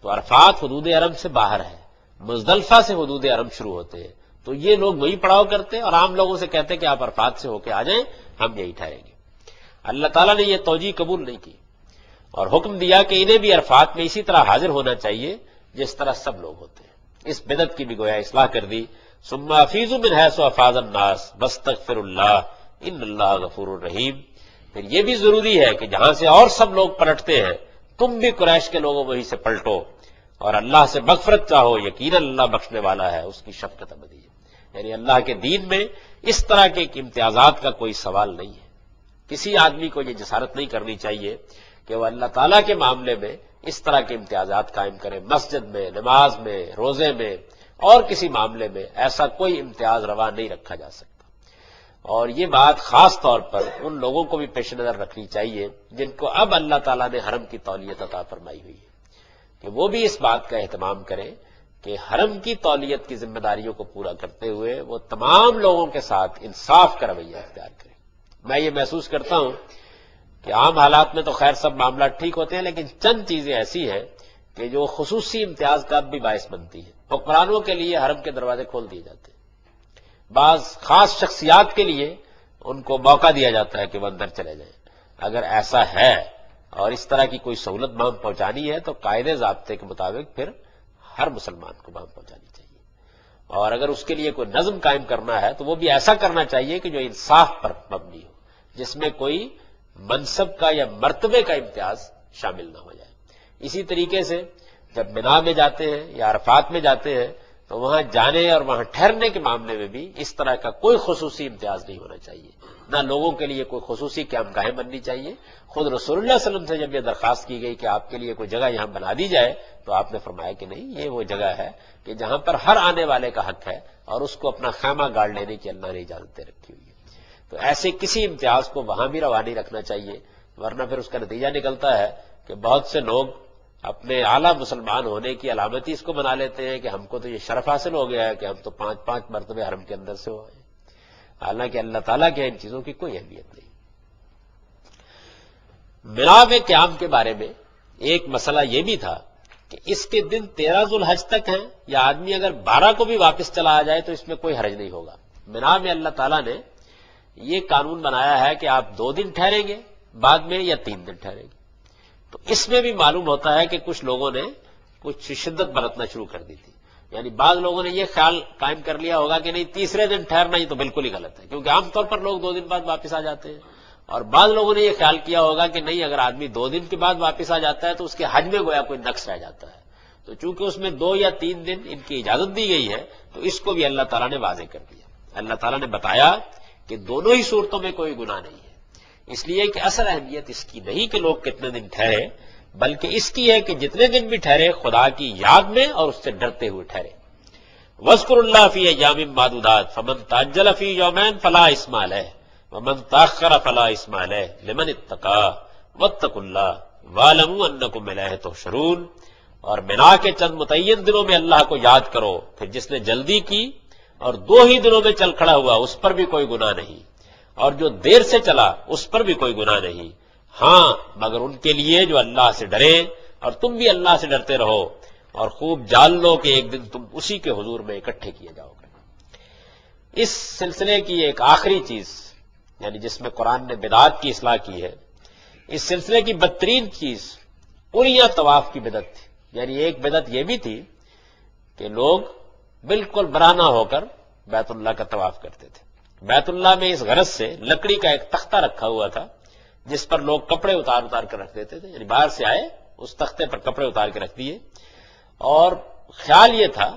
تو عرفات حدود حرم سے باہر ہے، مزدلفہ سے حدود حرم شروع ہوتے ہیں، تو یہ لوگ وہی پڑاؤ کرتے اور عام لوگوں سے کہتے کہ آپ عرفات سے ہو کے آ جائیں، ہم یہی ٹھہریں گے. اللہ تعالیٰ نے یہ توجیہ قبول نہیں کی اور حکم دیا کہ انہیں بھی عرفات میں اسی طرح حاضر ہونا چاہیے جس طرح سب لوگ ہوتے ہیں. اس بدعت کی بھی گویا اصلاح کر دی. ثم افیضوا من حیث افاض الناس واستغفروا اللہ ان اللہ غفور الرحیم. پھر یہ بھی ضروری ہے کہ جہاں سے اور سب لوگ پلٹتے ہیں تم بھی قریش کے لوگوں وہیں سے پلٹو اور اللہ سے مغفرت چاہو، یقیناً اللہ بخشنے والا ہے، اس کی شفقت ابدی ہے. یعنی اللہ کے دین میں اس طرح کے امتیازات کا کوئی سوال نہیں ہے. کسی آدمی کو یہ جسارت نہیں کرنی چاہیے کہ وہ اللہ تعالیٰ کے معاملے میں اس طرح کے امتیازات قائم کرے. مسجد میں، نماز میں، روزے میں اور کسی معاملے میں ایسا کوئی امتیاز روا نہیں رکھا جا سکتا. اور یہ بات خاص طور پر ان لوگوں کو بھی پیش نظر رکھنی چاہیے جن کو اب اللہ تعالیٰ نے حرم کی تولیت عطا فرمائی ہوئی ہے، کہ وہ بھی اس بات کا اہتمام کریں کہ حرم کی تولیت کی ذمہ داریوں کو پورا کرتے ہوئے وہ تمام لوگوں کے ساتھ انصاف کا رویہ اختیار کریں. میں یہ محسوس کرتا ہوں کہ عام حالات میں تو خیر سب معاملات ٹھیک ہوتے ہیں، لیکن چند چیزیں ایسی ہیں کہ جو خصوصی امتیاز کا بھی باعث بنتی ہیں. حکمرانوں کے لیے حرم کے دروازے کھول دیے جاتے ہیں، بعض خاص شخصیات کے لیے ان کو موقع دیا جاتا ہے کہ وہ اندر چلے جائیں. اگر ایسا ہے اور اس طرح کی کوئی سہولت وہاں پہنچانی ہے تو قاعدے ضابطے کے مطابق پھر ہر مسلمان کو وہاں پہنچانی چاہیے. اور اگر اس کے لیے کوئی نظم قائم کرنا ہے تو وہ بھی ایسا کرنا چاہیے کہ جو انصاف پر مبنی ہو، جس میں کوئی منصب کا یا مرتبے کا امتیاز شامل نہ ہو جائے. اسی طریقے سے جب منا میں جاتے ہیں یا عرفات میں جاتے ہیں تو وہاں جانے اور وہاں ٹھہرنے کے معاملے میں بھی اس طرح کا کوئی خصوصی امتیاز نہیں ہونا چاہیے. نہ لوگوں کے لیے کوئی خصوصی قیام گاہیں بننی چاہیے. خود رسول اللہ صلی اللہ علیہ وسلم سے جب یہ درخواست کی گئی کہ آپ کے لیے کوئی جگہ یہاں بنا دی جائے تو آپ نے فرمایا کہ نہیں، یہ وہ جگہ ہے کہ جہاں پر ہر آنے والے کا حق ہے اور اس کو اپنا خیمہ گاڑ لینے کی اللہ نے اجازتیں رکھی ہوئی ہے. تو ایسے کسی امتیاز کو وہاں بھی روا نہیں رکھنا چاہیے، ورنہ پھر اس کا نتیجہ نکلتا ہے کہ بہت سے لوگ اپنے اعلیٰ مسلمان ہونے کی علامتی اس کو بنا لیتے ہیں کہ ہم کو تو یہ شرف حاصل ہو گیا ہے کہ ہم تو 5 مرتبے حرم کے اندر سے ہوئے ہیں، حالانکہ اللہ تعالیٰ کے ان چیزوں کی کوئی اہمیت نہیں. منا میں قیام کے بارے میں ایک مسئلہ یہ بھی تھا کہ اس کے دن 13 ذوالحج تک ہیں، یا آدمی اگر 12 کو بھی واپس چلا آ جائے تو اس میں کوئی حرج نہیں ہوگا. منا میں اللہ تعالیٰ نے یہ قانون بنایا ہے کہ آپ 2 دن ٹھہریں گے بعد میں یا 3 دن ٹھہریں گے. تو اس میں بھی معلوم ہوتا ہے کہ کچھ لوگوں نے کچھ شدت برتنا شروع کر دی تھی. یعنی بعض لوگوں نے یہ خیال قائم کر لیا ہوگا کہ نہیں، تیسرے دن ٹھہرنا ہی تو بالکل ہی غلط ہے، کیونکہ عام طور پر لوگ 2 دن بعد واپس آ جاتے ہیں. اور بعض لوگوں نے یہ خیال کیا ہوگا کہ نہیں، اگر آدمی 2 دن کے بعد واپس آ جاتا ہے تو اس کے حج میں گویا کوئی نقص رہ جاتا ہے. تو چونکہ اس میں 2 یا 3 دن ان کی اجازت دی گئی ہے تو اس کو بھی اللہ تعالیٰ نے واضح کر دیا. اللہ تعالیٰ نے بتایا کہ دونوں ہی صورتوں میں کوئی گناہ نہیں ہے، اس لیے کہ اصل اہمیت اس کی نہیں کہ لوگ کتنے دن ٹھہرے، بلکہ اس کی ہے کہ جتنے دن بھی ٹھہرے خدا کی یاد میں اور اس سے ڈرتے ہوئے ٹھہرے. وَاذْكُرُوا اللَّهَ فِي أَيَّامٍ مَّعْدُودَاتٍ فَمَن تَعَجَّلَ فِي يَوْمَيْنِ فَلَا إِثْمَ عَلَيْهِ وَمَن تَأَخَّرَ فَلَا إِثْمَ عَلَيْهِ لِمَنِ اتَّقَىٰ وَاتَّقُوا اللَّهَ وَاعْلَمُوا أَنَّكُمْ إِلَيْهِ تُحْشَرُونَ. اور منا کے چند متعین دنوں میں اللہ کو یاد کرو، پھر جس نے جلدی کی اور 2 ہی دنوں میں چل کھڑا ہوا اس پر بھی کوئی گناہ نہیں، اور جو دیر سے چلا اس پر بھی کوئی گناہ نہیں. ہاں مگر ان کے لیے جو اللہ سے ڈرے، اور تم بھی اللہ سے ڈرتے رہو اور خوب جان لو کہ ایک دن تم اسی کے حضور میں اکٹھے کیے جاؤ گے. اس سلسلے کی ایک آخری چیز، یعنی جس میں قرآن نے بدعات کی اصلاح کی ہے، اس سلسلے کی بدترین چیز اریاں طواف کی بدعت تھی. یعنی ایک بدعت یہ بھی تھی کہ لوگ بالکل برہنہ ہو کر بیت اللہ کا طواف کرتے تھے. بیت اللہ میں اس غرض سے لکڑی کا ایک تختہ رکھا ہوا تھا جس پر لوگ کپڑے اتار اتار کر رکھ دیتے تھے. یعنی باہر سے آئے اس تختے پر کپڑے اتار کے رکھ دیے، اور خیال یہ تھا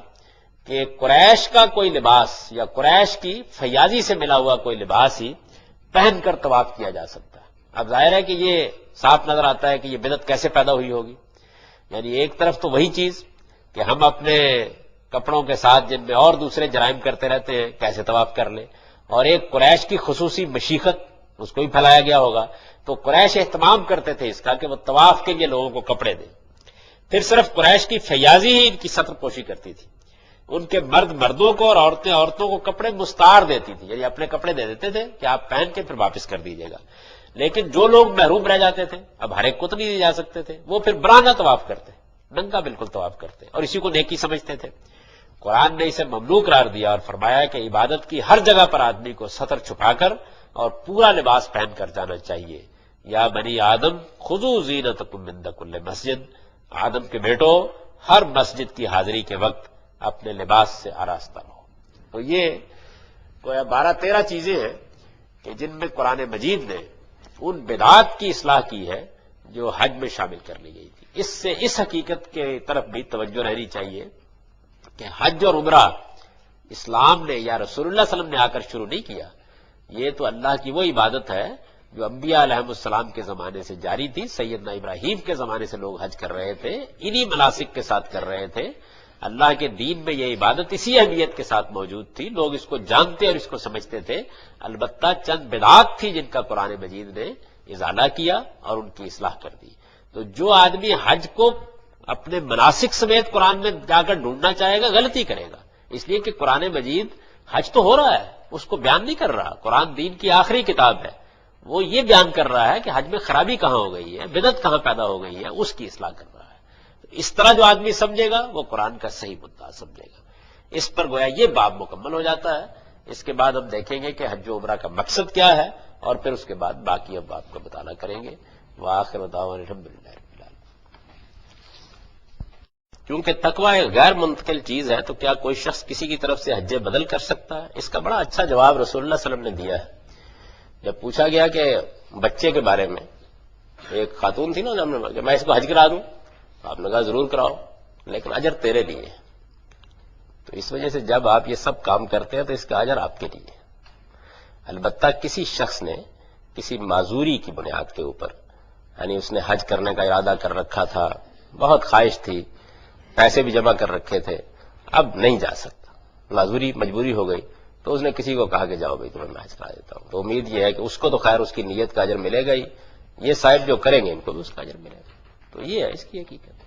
کہ قریش کا کوئی لباس یا قریش کی فیاضی سے ملا ہوا کوئی لباس ہی پہن کر طواف کیا جا سکتا ہے. اب ظاہر ہے کہ یہ صاف نظر آتا ہے کہ یہ بدعت کیسے پیدا ہوئی ہوگی. یعنی ایک طرف تو وہی چیز کہ ہم اپنے کپڑوں کے ساتھ جن میں اور دوسرے جرائم کرتے رہتے ہیں کیسے طواف کر لیں، اور ایک قریش کی خصوصی مشیقت اس کو بھی پھیلایا گیا ہوگا. تو قریش اہتمام کرتے تھے اس کا کہ وہ طواف کے لیے لوگوں کو کپڑے دیں. پھر صرف قریش کی فیاضی ہی ان کی سطر پوشی کرتی تھی. ان کے مرد مردوں کو اور عورتیں عورتوں کو کپڑے مستعار دیتی تھی، یعنی اپنے کپڑے دے دیتے تھے کہ آپ پہن کے پھر واپس کر دیجیے گا. لیکن جو لوگ محروم رہ جاتے تھے، اب ہر ایک کو تو نہیں جا سکتے تھے، وہ پھر برانہ طواف کرتے، ننگا بالکل طواف کرتے اور اسی کو نیکی سمجھتے تھے۔ قرآن نے اسے ممنوع قرار دیا اور فرمایا کہ عبادت کی ہر جگہ پر آدمی کو ستر چھپا کر اور پورا لباس پہن کر جانا چاہیے۔ یا بنی آدم خذوا زینتکم عند کل مسجد، آدم کے بیٹو ہر مسجد کی حاضری کے وقت اپنے لباس سے آراستہ رہو۔ تو یہ گویا 12-13 چیزیں ہیں کہ جن میں قرآن مجید نے ان بدعات کی اصلاح کی ہے جو حج میں شامل کر لی گئی تھی۔ اس سے اس حقیقت کے طرف بھی توجہ رہنی چاہیے کہ حج اور عمرہ اسلام نے یا رسول اللہ صلی اللہ علیہ وسلم نے آ کر شروع نہیں کیا، یہ تو اللہ کی وہ عبادت ہے جو انبیاء علیہ السلام کے زمانے سے جاری تھی۔ سیدنا ابراہیم کے زمانے سے لوگ حج کر رہے تھے، انہی مناسک کے ساتھ کر رہے تھے۔ اللہ کے دین میں یہ عبادت اسی اہمیت کے ساتھ موجود تھی، لوگ اس کو جانتے اور اس کو سمجھتے تھے۔ البتہ چند بدعات تھی جن کا قرآن مجید نے ازالہ کیا اور ان کی اصلاح کر دی۔ تو جو آدمی حج کو اپنے مناسک سمیت قرآن میں جا کر ڈھونڈنا چاہے گا غلطی کرے گا، اس لیے کہ قرآن مجید حج تو ہو رہا ہے، اس کو بیان نہیں کر رہا۔ قرآن دین کی آخری کتاب ہے، وہ یہ بیان کر رہا ہے کہ حج میں خرابی کہاں ہو گئی ہے، بدعت کہاں پیدا ہو گئی ہے، اس کی اصلاح کر رہا ہے۔ اس طرح جو آدمی سمجھے گا وہ قرآن کا صحیح مدعا سمجھے گا۔ اس پر گویا یہ باب مکمل ہو جاتا ہے۔ اس کے بعد ہم دیکھیں گے کہ حج و عمرہ کا مقصد کیا ہے اور پھر اس کے بعد باقی اب آپ کا مطالعہ کریں گے۔ وآخر دعوانا الحمدللہ رب العالمین۔ کیونکہ تقوی ایک غیر منتقل چیز ہے تو کیا کوئی شخص کسی کی طرف سے حج بدل کر سکتا ہے؟ اس کا بڑا اچھا جواب رسول اللہ صلی اللہ علیہ وسلم نے دیا ہے۔ جب پوچھا گیا کہ بچے کے بارے میں، ایک خاتون تھی نا کہ میں اس کو حج کرا دوں، آپ نے کہا ضرور کراؤ لیکن اجر تیرے لیے۔ تو اس وجہ سے جب آپ یہ سب کام کرتے ہیں تو اس کا اجر آپ کے لیے۔ البتہ کسی شخص نے کسی معذوری کی بنیاد کے اوپر، یعنی اس نے حج کرنے کا ارادہ کر رکھا تھا، بہت خواہش تھی، پیسے بھی جمع کر رکھے تھے، اب نہیں جا سکتا، معذوری مجبوری ہو گئی، تو اس نے کسی کو کہا کہ جاؤ بھائی تمہیں میں حج کرا دیتا ہوں۔ تو امید یہ ہے کہ اس کو تو خیر اس کی نیت کا اجر ملے گا ہی، یہ صاحب جو کریں گے ان کو بھی اس کا اجر ملے گا۔ تو یہ ہے اس کی حقیقت۔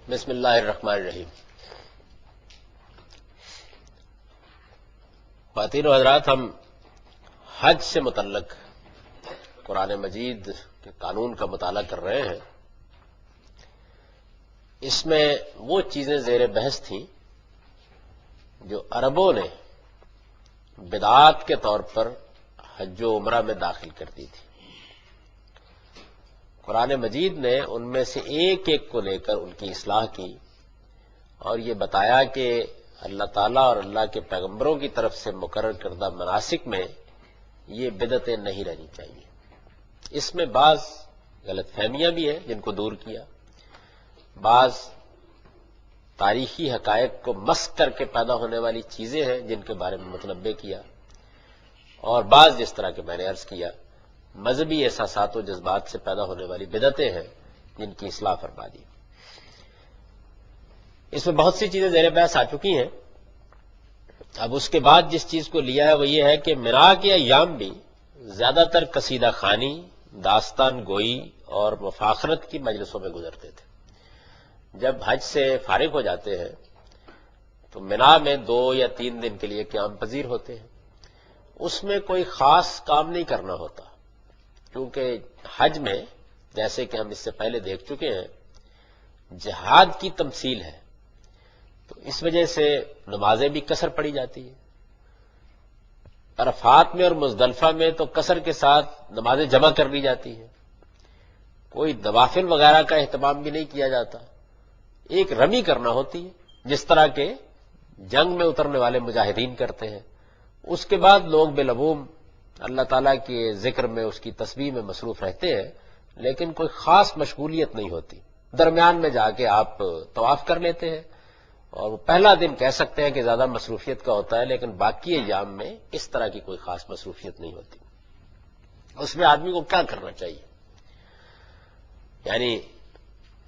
بسم اللہ الرحمن الرحیم۔ خواتین و حضرات، ہم حج سے متعلق قرآن مجید کے قانون کا مطالعہ کر رہے ہیں۔ اس میں وہ چیزیں زیر بحث تھیں جو عربوں نے بدعات کے طور پر حج و عمرہ میں داخل کر دی تھی۔ قرآن مجید نے ان میں سے ایک ایک کو لے کر ان کی اصلاح کی اور یہ بتایا کہ اللہ تعالیٰ اور اللہ کے پیغمبروں کی طرف سے مقرر کردہ مناسک میں یہ بدعتیں نہیں رہنی چاہیے۔ اس میں بعض غلط فہمیاں بھی ہیں جن کو دور کیا، بعض تاریخی حقائق کو مسخ کر کے پیدا ہونے والی چیزیں ہیں جن کے بارے میں متنبہ کیا، اور بعض جس طرح کہ میں نے عرض کیا مذہبی احساسات و جذبات سے پیدا ہونے والی بدعتیں ہیں جن کی اصلاح فرما دی۔ اس میں بہت سی چیزیں زیر بحث آ چکی ہیں۔ اب اس کے بعد جس چیز کو لیا ہے وہ یہ ہے کہ مینا کے ایام بھی زیادہ تر قصیدہ خوانی، داستان گوئی اور مفاخرت کی مجلسوں میں گزرتے تھے۔ جب حج سے فارغ ہو جاتے ہیں تو مینا میں 2 یا 3 دن کے لیے قیام پذیر ہوتے ہیں۔ اس میں کوئی خاص کام نہیں کرنا ہوتا، کیونکہ حج میں جیسے کہ ہم اس سے پہلے دیکھ چکے ہیں جہاد کی تمثیل ہے، تو اس وجہ سے نمازیں بھی قصر پڑی جاتی ہیں، عرفات میں اور مزدلفہ میں تو قصر کے ساتھ نمازیں جمع کر لی جاتی ہیں، کوئی نوافل وغیرہ کا اہتمام بھی نہیں کیا جاتا، ایک رمی کرنا ہوتی ہے جس طرح کے جنگ میں اترنے والے مجاہدین کرتے ہیں۔ اس کے بعد لوگ بالعموم اللہ تعالیٰ کے ذکر میں، اس کی تسبیح میں مصروف رہتے ہیں، لیکن کوئی خاص مشغولیت نہیں ہوتی۔ درمیان میں جا کے آپ طواف کر لیتے ہیں، اور پہلا دن کہہ سکتے ہیں کہ زیادہ مصروفیت کا ہوتا ہے، لیکن باقی ایام میں اس طرح کی کوئی خاص مصروفیت نہیں ہوتی۔ اس میں آدمی کو کیا کرنا چاہیے؟ یعنی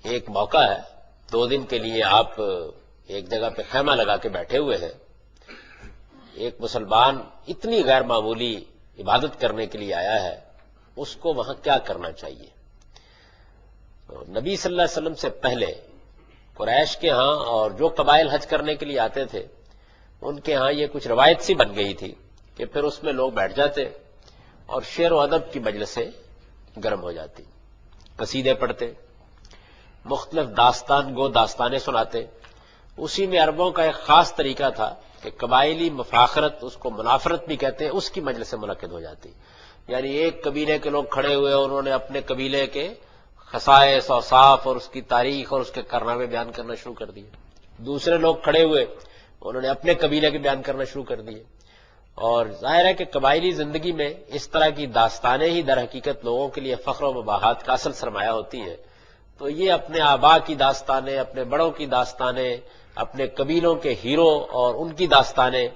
ایک موقع ہے، 2 دن کے لیے آپ ایک جگہ پہ خیمہ لگا کے بیٹھے ہوئے ہیں، ایک مسلمان اتنی غیر معمولی عبادت کرنے کے لیے آیا ہے، اس کو وہاں کیا کرنا چاہیے؟ نبی صلی اللہ علیہ وسلم سے پہلے قریش کے ہاں اور جو قبائل حج کرنے کے لیے آتے تھے ان کے ہاں یہ کچھ روایت سی بن گئی تھی کہ پھر اس میں لوگ بیٹھ جاتے اور شعر و ادب کی مجلسیں گرم ہو جاتی، قصیدے پڑھتے، مختلف داستان گو داستانیں سناتے۔ اسی میں عربوں کا ایک خاص طریقہ تھا کہ قبائلی مفاخرت، اس کو منافرت بھی کہتے ہیں، اس کی مجلسیں منعقد ہو جاتی، یعنی ایک قبیلے کے لوگ کھڑے ہوئے، انہوں نے اپنے قبیلے کے خصائص اور اوصاف اور اس کی تاریخ اور اس کے کارنامے بیان کرنا شروع کر دیے۔ دوسرے لوگ کھڑے ہوئے، انہوں نے اپنے قبیلے کے بیان کرنا شروع کر دیے۔ اور ظاہر ہے کہ قبائلی زندگی میں اس طرح کی داستانیں ہی در حقیقت لوگوں کے لیے فخر و مباحات کا اصل سرمایہ ہوتی ہیں۔ تو یہ اپنے آبا کی داستانیں، اپنے بڑوں کی داستانیں، اپنے قبیلوں کے ہیرو اور ان کی داستانیں،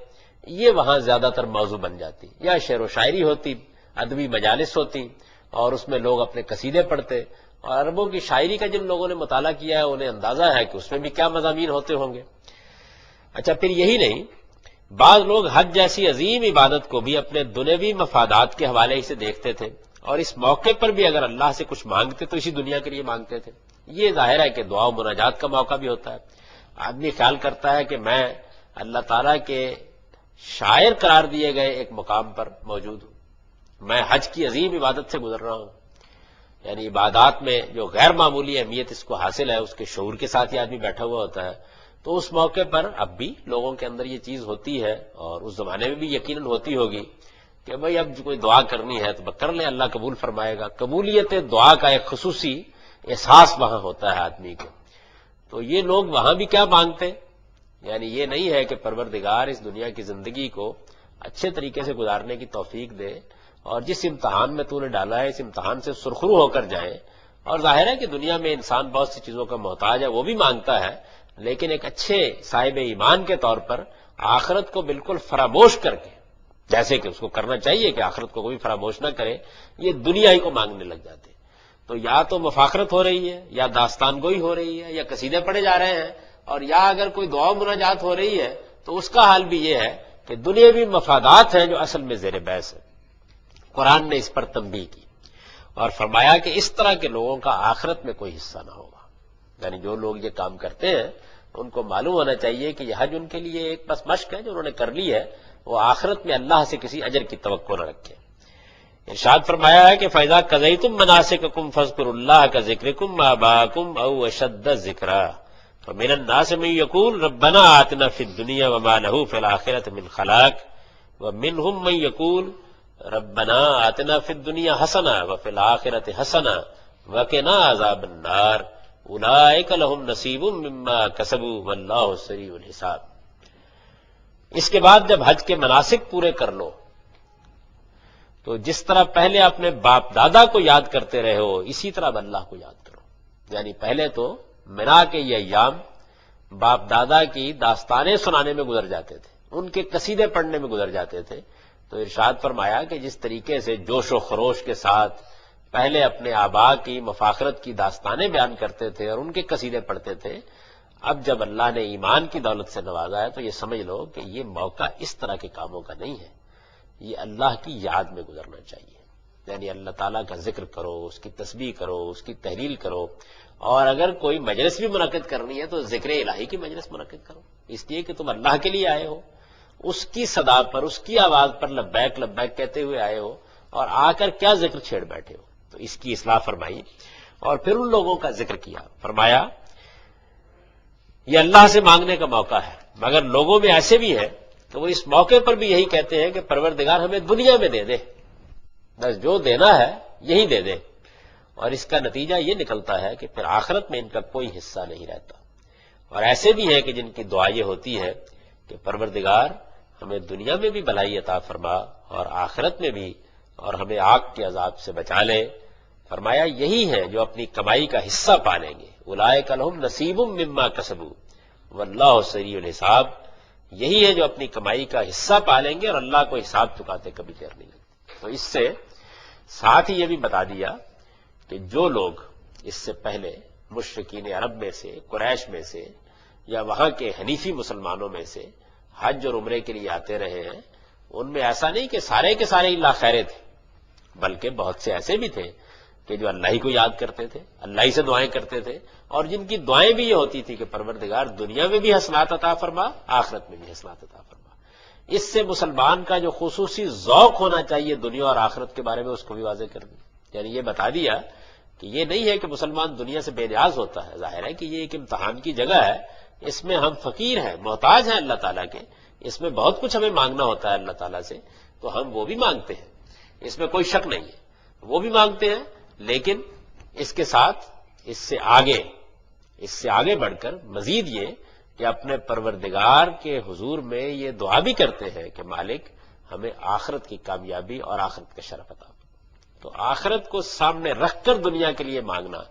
یہ وہاں زیادہ تر موضوع بن جاتی، یا شعر و شاعری ہوتی، ادبی مجالس ہوتی، اور اس میں لوگ اپنے قصیدے پڑھتے۔ اور عربوں کی شاعری کا جن لوگوں نے مطالعہ کیا ہے انہیں اندازہ ہے کہ اس میں بھی کیا مضامین ہوتے ہوں گے۔ اچھا، پھر یہی نہیں، بعض لوگ حج جیسی عظیم عبادت کو بھی اپنے دنیوی مفادات کے حوالے سے دیکھتے تھے، اور اس موقع پر بھی اگر اللہ سے کچھ مانگتے تو اسی دنیا کے لیے مانگتے تھے۔ یہ ظاہر ہے کہ دعا و مناجات کا موقع بھی ہوتا ہے۔ آدمی خیال کرتا ہے کہ میں اللہ تعالیٰ کے شاعر قرار دیے گئے ایک مقام پر موجود ہوں، میں حج کی عظیم عبادت سے گزر رہا ہوں، یعنی عبادات میں جو غیر معمولی اہمیت اس کو حاصل ہے، اس کے شعور کے ساتھ ہی آدمی بیٹھا ہوا ہوتا ہے۔ تو اس موقع پر اب بھی لوگوں کے اندر یہ چیز ہوتی ہے، اور اس زمانے میں بھی یقیناً ہوتی ہوگی کہ بھئی اب کوئی دعا کرنی ہے تو کر لیں، اللہ قبول فرمائے گا۔ قبولیت دعا کا ایک خصوصی احساس وہاں ہوتا ہے آدمی کو۔ تو یہ لوگ وہاں بھی کیا مانگتے، یعنی یہ نہیں ہے کہ پروردگار اس دنیا کی زندگی کو اچھے طریقے سے گزارنے کی توفیق دے، اور جس امتحان میں تو نے ڈالا ہے اس امتحان سے سرخرو ہو کر جائیں۔ اور ظاہر ہے کہ دنیا میں انسان بہت سی چیزوں کا محتاج ہے، وہ بھی مانگتا ہے، لیکن ایک اچھے صاحب ایمان کے طور پر آخرت کو بالکل فراموش کر کے، جیسے کہ اس کو کرنا چاہیے کہ آخرت کو کوئی فراموش نہ کرے، یہ دنیا ہی کو مانگنے لگ جاتے۔ تو یا تو مفاخرت ہو رہی ہے، یا داستان گوئی ہو رہی ہے، یا قصیدے پڑھے جا رہے ہیں، اور یا اگر کوئی دعا و مناجات ہو رہی ہے تو اس کا حال بھی یہ ہے کہ دنیاوی مفادات ہیں جو اصل میں زیر بحث ہے۔ قرآن نے اس پر تنبیہ کی اور فرمایا کہ اس طرح کے لوگوں کا آخرت میں کوئی حصہ نہ ہوگا، یعنی جو لوگ یہ کام کرتے ہیں ان کو معلوم ہونا چاہیے کہ یہ حج ان کے لیے ایک بس مشق ہے جو انہوں نے کر لی ہے، وہ آخرت میں اللہ سے کسی اجر کی توقع نہ رکھے۔ ارشاد فرمایا ہے کہ فَإِذَا قَضَيْتُم مَّنَاسِكَكُمْ فاذكروا اللَّهَ كَذِكْرِكُمْ آبَاءَكُمْ أَوْ أَشَدَّ ذِكْرًا فَمِنَ النَّاسِ مَن يَقُولُ رَبَّنَا آتِنَا فِي الدُّنْيَا وَمَا لَهُ فِي الْآخِرَةِ مِنْ خَلَاقٍ وَمِنْهُم مَّن يَقُولُ رَبَّنَا آتِنَا فِي الدُّنْيَا حَسَنَةً وَفِي الْآخِرَةِ حَسَنَةً وَقِنَا عَذَابَ النَّارِ اولئک لہم نصیب مما کسبوا واللہ سریع الحساب۔ اس کے بعد جب حج کے مناسک پورے کر لو تو جس طرح پہلے اپنے باپ دادا کو یاد کرتے رہے ہو اسی طرح اب اللہ کو یاد کرو۔ یعنی پہلے تو منا کے یہ ایام باپ دادا کی داستانیں سنانے میں گزر جاتے تھے، ان کے قصیدے پڑھنے میں گزر جاتے تھے۔ تو ارشاد فرمایا کہ جس طریقے سے جوش و خروش کے ساتھ پہلے اپنے آبا کی مفاخرت کی داستانیں بیان کرتے تھے اور ان کے قصیدے پڑھتے تھے، اب جب اللہ نے ایمان کی دولت سے نوازا ہے تو یہ سمجھ لو کہ یہ موقع اس طرح کے کاموں کا نہیں ہے، یہ اللہ کی یاد میں گزرنا چاہیے۔ یعنی اللہ تعالیٰ کا ذکر کرو، اس کی تسبیح کرو، اس کی تحلیل کرو، اور اگر کوئی مجلس بھی منعقد کرنی ہے تو ذکر الہی کی مجلس منعقد کرو، اس لیے کہ تم اللہ کے لیے آئے ہو، اس کی صدا پر، اس کی آواز پر لبیک لبیک کہتے ہوئے آئے ہو، اور آ کر کیا ذکر چھیڑ بیٹھے ہو۔ تو اس کی اصلاح فرمائی اور پھر ان لوگوں کا ذکر کیا، فرمایا یہ اللہ سے مانگنے کا موقع ہے، مگر لوگوں میں ایسے بھی ہیں تو وہ اس موقع پر بھی یہی کہتے ہیں کہ پروردگار ہمیں دنیا میں دے دے، بس جو دینا ہے یہی دے دے، اور اس کا نتیجہ یہ نکلتا ہے کہ پھر آخرت میں ان کا کوئی حصہ نہیں رہتا۔ اور ایسے بھی ہیں کہ جن کی دعا یہ ہوتی ہے کہ پروردگار ہمیں دنیا میں بھی بھلائی عطا فرما اور آخرت میں بھی، اور ہمیں آگ کے عذاب سے بچا لے۔ فرمایا یہی ہے جو اپنی کمائی کا حصہ پا لیں گے، اولئک لہم نصیب مما کسبوا واللہ سریع الحساب، یہی ہے جو اپنی کمائی کا حصہ پا لیں گے اور اللہ کو حساب چکاتے کبھی دیر نہیں لگے۔ تو اس سے ساتھ ہی یہ بھی بتا دیا کہ جو لوگ اس سے پہلے مشرکین عرب میں سے، قریش میں سے، یا وہاں کے حنیفی مسلمانوں میں سے حج اور عمرے کے لیے آتے رہے ہیں، ان میں ایسا نہیں کہ سارے کے سارے اللہ خیرے تھے، بلکہ بہت سے ایسے بھی تھے کہ جو اللہ ہی کو یاد کرتے تھے، اللہ ہی سے دعائیں کرتے تھے، اور جن کی دعائیں بھی یہ ہوتی تھی کہ پروردگار دنیا میں بھی حسنات عطا فرما، آخرت میں بھی حسنات عطا فرما۔ اس سے مسلمان کا جو خصوصی ذوق ہونا چاہیے دنیا اور آخرت کے بارے میں، اس کو بھی واضح کر دیا، یعنی یہ بتا دیا کہ یہ نہیں ہے کہ مسلمان دنیا سے بے نیاز ہوتا ہے، ظاہر ہے کہ یہ ایک امتحان کی جگہ ہے، اس میں ہم فقیر ہیں، محتاج ہیں اللہ تعالیٰ کے، اس میں بہت کچھ ہمیں مانگنا ہوتا ہے اللہ تعالیٰ سے، تو ہم وہ بھی مانگتے ہیں، اس میں کوئی شک نہیں ہے، وہ بھی مانگتے ہیں، لیکن اس کے ساتھ اس سے آگے بڑھ کر مزید یہ کہ اپنے پروردگار کے حضور میں یہ دعا بھی کرتے ہیں کہ مالک ہمیں آخرت کی کامیابی اور آخرت کا شرف عطا۔ تو آخرت کو سامنے رکھ کر دنیا کے لیے مانگنا،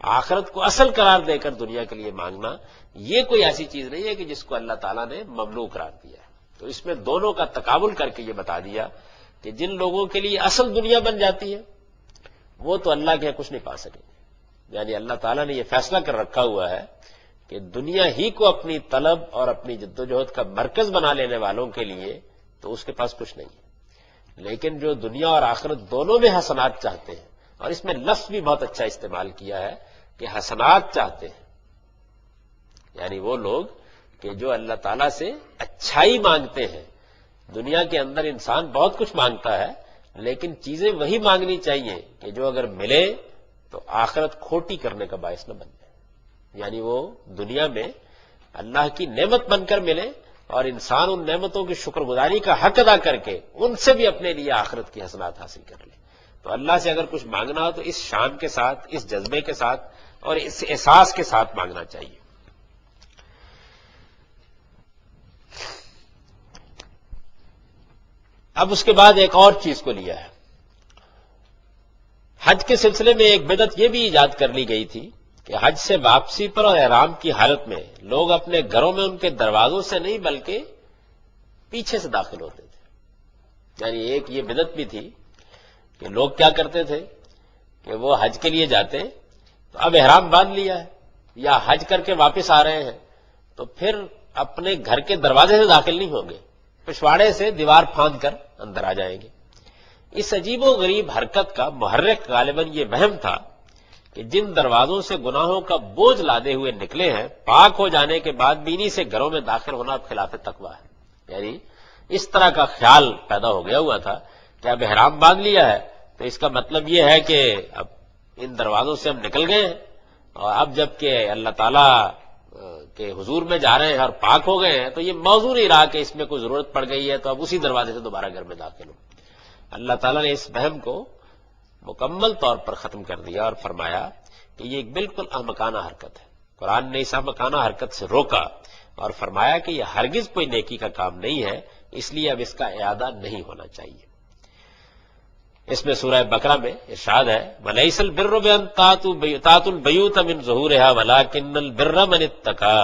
آخرت کو اصل قرار دے کر دنیا کے لیے مانگنا، یہ کوئی ایسی چیز نہیں ہے کہ جس کو اللہ تعالیٰ نے ممنوع قرار دیا ہے۔ تو اس میں دونوں کا تقابل کر کے یہ بتا دیا کہ جن لوگوں کے لیے اصل دنیا بن جاتی ہے وہ تو اللہ کے کچھ نہیں پا سکیں گے، یعنی اللہ تعالیٰ نے یہ فیصلہ کر رکھا ہوا ہے کہ دنیا ہی کو اپنی طلب اور اپنی جدوجہد کا مرکز بنا لینے والوں کے لیے تو اس کے پاس کچھ نہیں ہے، لیکن جو دنیا اور آخرت دونوں میں حسنات چاہتے ہیں، اور اس میں لفظ بھی بہت اچھا استعمال کیا ہے کہ حسنات چاہتے ہیں، یعنی وہ لوگ کہ جو اللہ تعالیٰ سے اچھائی مانگتے ہیں۔ دنیا کے اندر انسان بہت کچھ مانگتا ہے، لیکن چیزیں وہی مانگنی چاہیے کہ جو اگر ملے تو آخرت کھوٹی کرنے کا باعث نہ بن جائے، یعنی وہ دنیا میں اللہ کی نعمت بن کر ملے اور انسان ان نعمتوں کی شکر گزاری کا حق ادا کر کے ان سے بھی اپنے لیے آخرت کی حسنات حاصل کر لے۔ تو اللہ سے اگر کچھ مانگنا ہو تو اس شان کے ساتھ، اس جذبے کے ساتھ اور اس احساس کے ساتھ مانگنا چاہیے۔ اب اس کے بعد ایک اور چیز کو لیا ہے، حج کے سلسلے میں ایک بدعت یہ بھی ایجاد کر لی گئی تھی کہ حج سے واپسی پر اور احرام کی حالت میں لوگ اپنے گھروں میں ان کے دروازوں سے نہیں بلکہ پیچھے سے داخل ہوتے تھے۔ یعنی ایک یہ بدعت بھی تھی کہ لوگ کیا کرتے تھے کہ وہ حج کے لیے جاتے تو اب احرام باندھ لیا ہے یا حج کر کے واپس آ رہے ہیں تو پھر اپنے گھر کے دروازے سے داخل نہیں ہوں گے، پچھواڑے سے دیوار پھاند کر اندر آ جائیں گے۔ اس عجیب و غریب حرکت کا محرک غالباً یہ وہم تھا کہ جن دروازوں سے گناہوں کا بوجھ لادے ہوئے نکلے ہیں، پاک ہو جانے کے بعد بھی انہی سے گھروں میں داخل ہونا اب خلاف تقویٰ ہے۔ یعنی اس طرح کا خیال پیدا ہو گیا ہوا تھا کہ اب احرام باندھ لیا ہے تو اس کا مطلب یہ ہے کہ اب ان دروازوں سے ہم نکل گئے ہیں، اور اب جب کہ اللہ تعالیٰ کے حضور میں جا رہے ہیں اور پاک ہو گئے ہیں تو یہ موضوع نہیں رہا کہ اس میں کوئی ضرورت پڑ گئی ہے تو اب اسی دروازے سے دوبارہ گھر میں داخل ہو۔ اللہ تعالیٰ نے اس وہم کو مکمل طور پر ختم کر دیا اور فرمایا کہ یہ ایک بالکل احمقانہ حرکت ہے۔ قرآن نے اس احمقانہ حرکت سے روکا اور فرمایا کہ یہ ہرگز کوئی نیکی کا کام نہیں ہے، اس لیے اب اس کا اعادہ نہیں ہونا چاہیے۔ اس میں سورہ بقرہ میں ارشاد ہے وَلَيْسَ الْبِرُّ بِأَن تَأْتُوا الْبُيُوتَ مِن ظُهُورِهَا وَلَكِنَّ الْبِرَّ مَنِ اتَّقَىٰ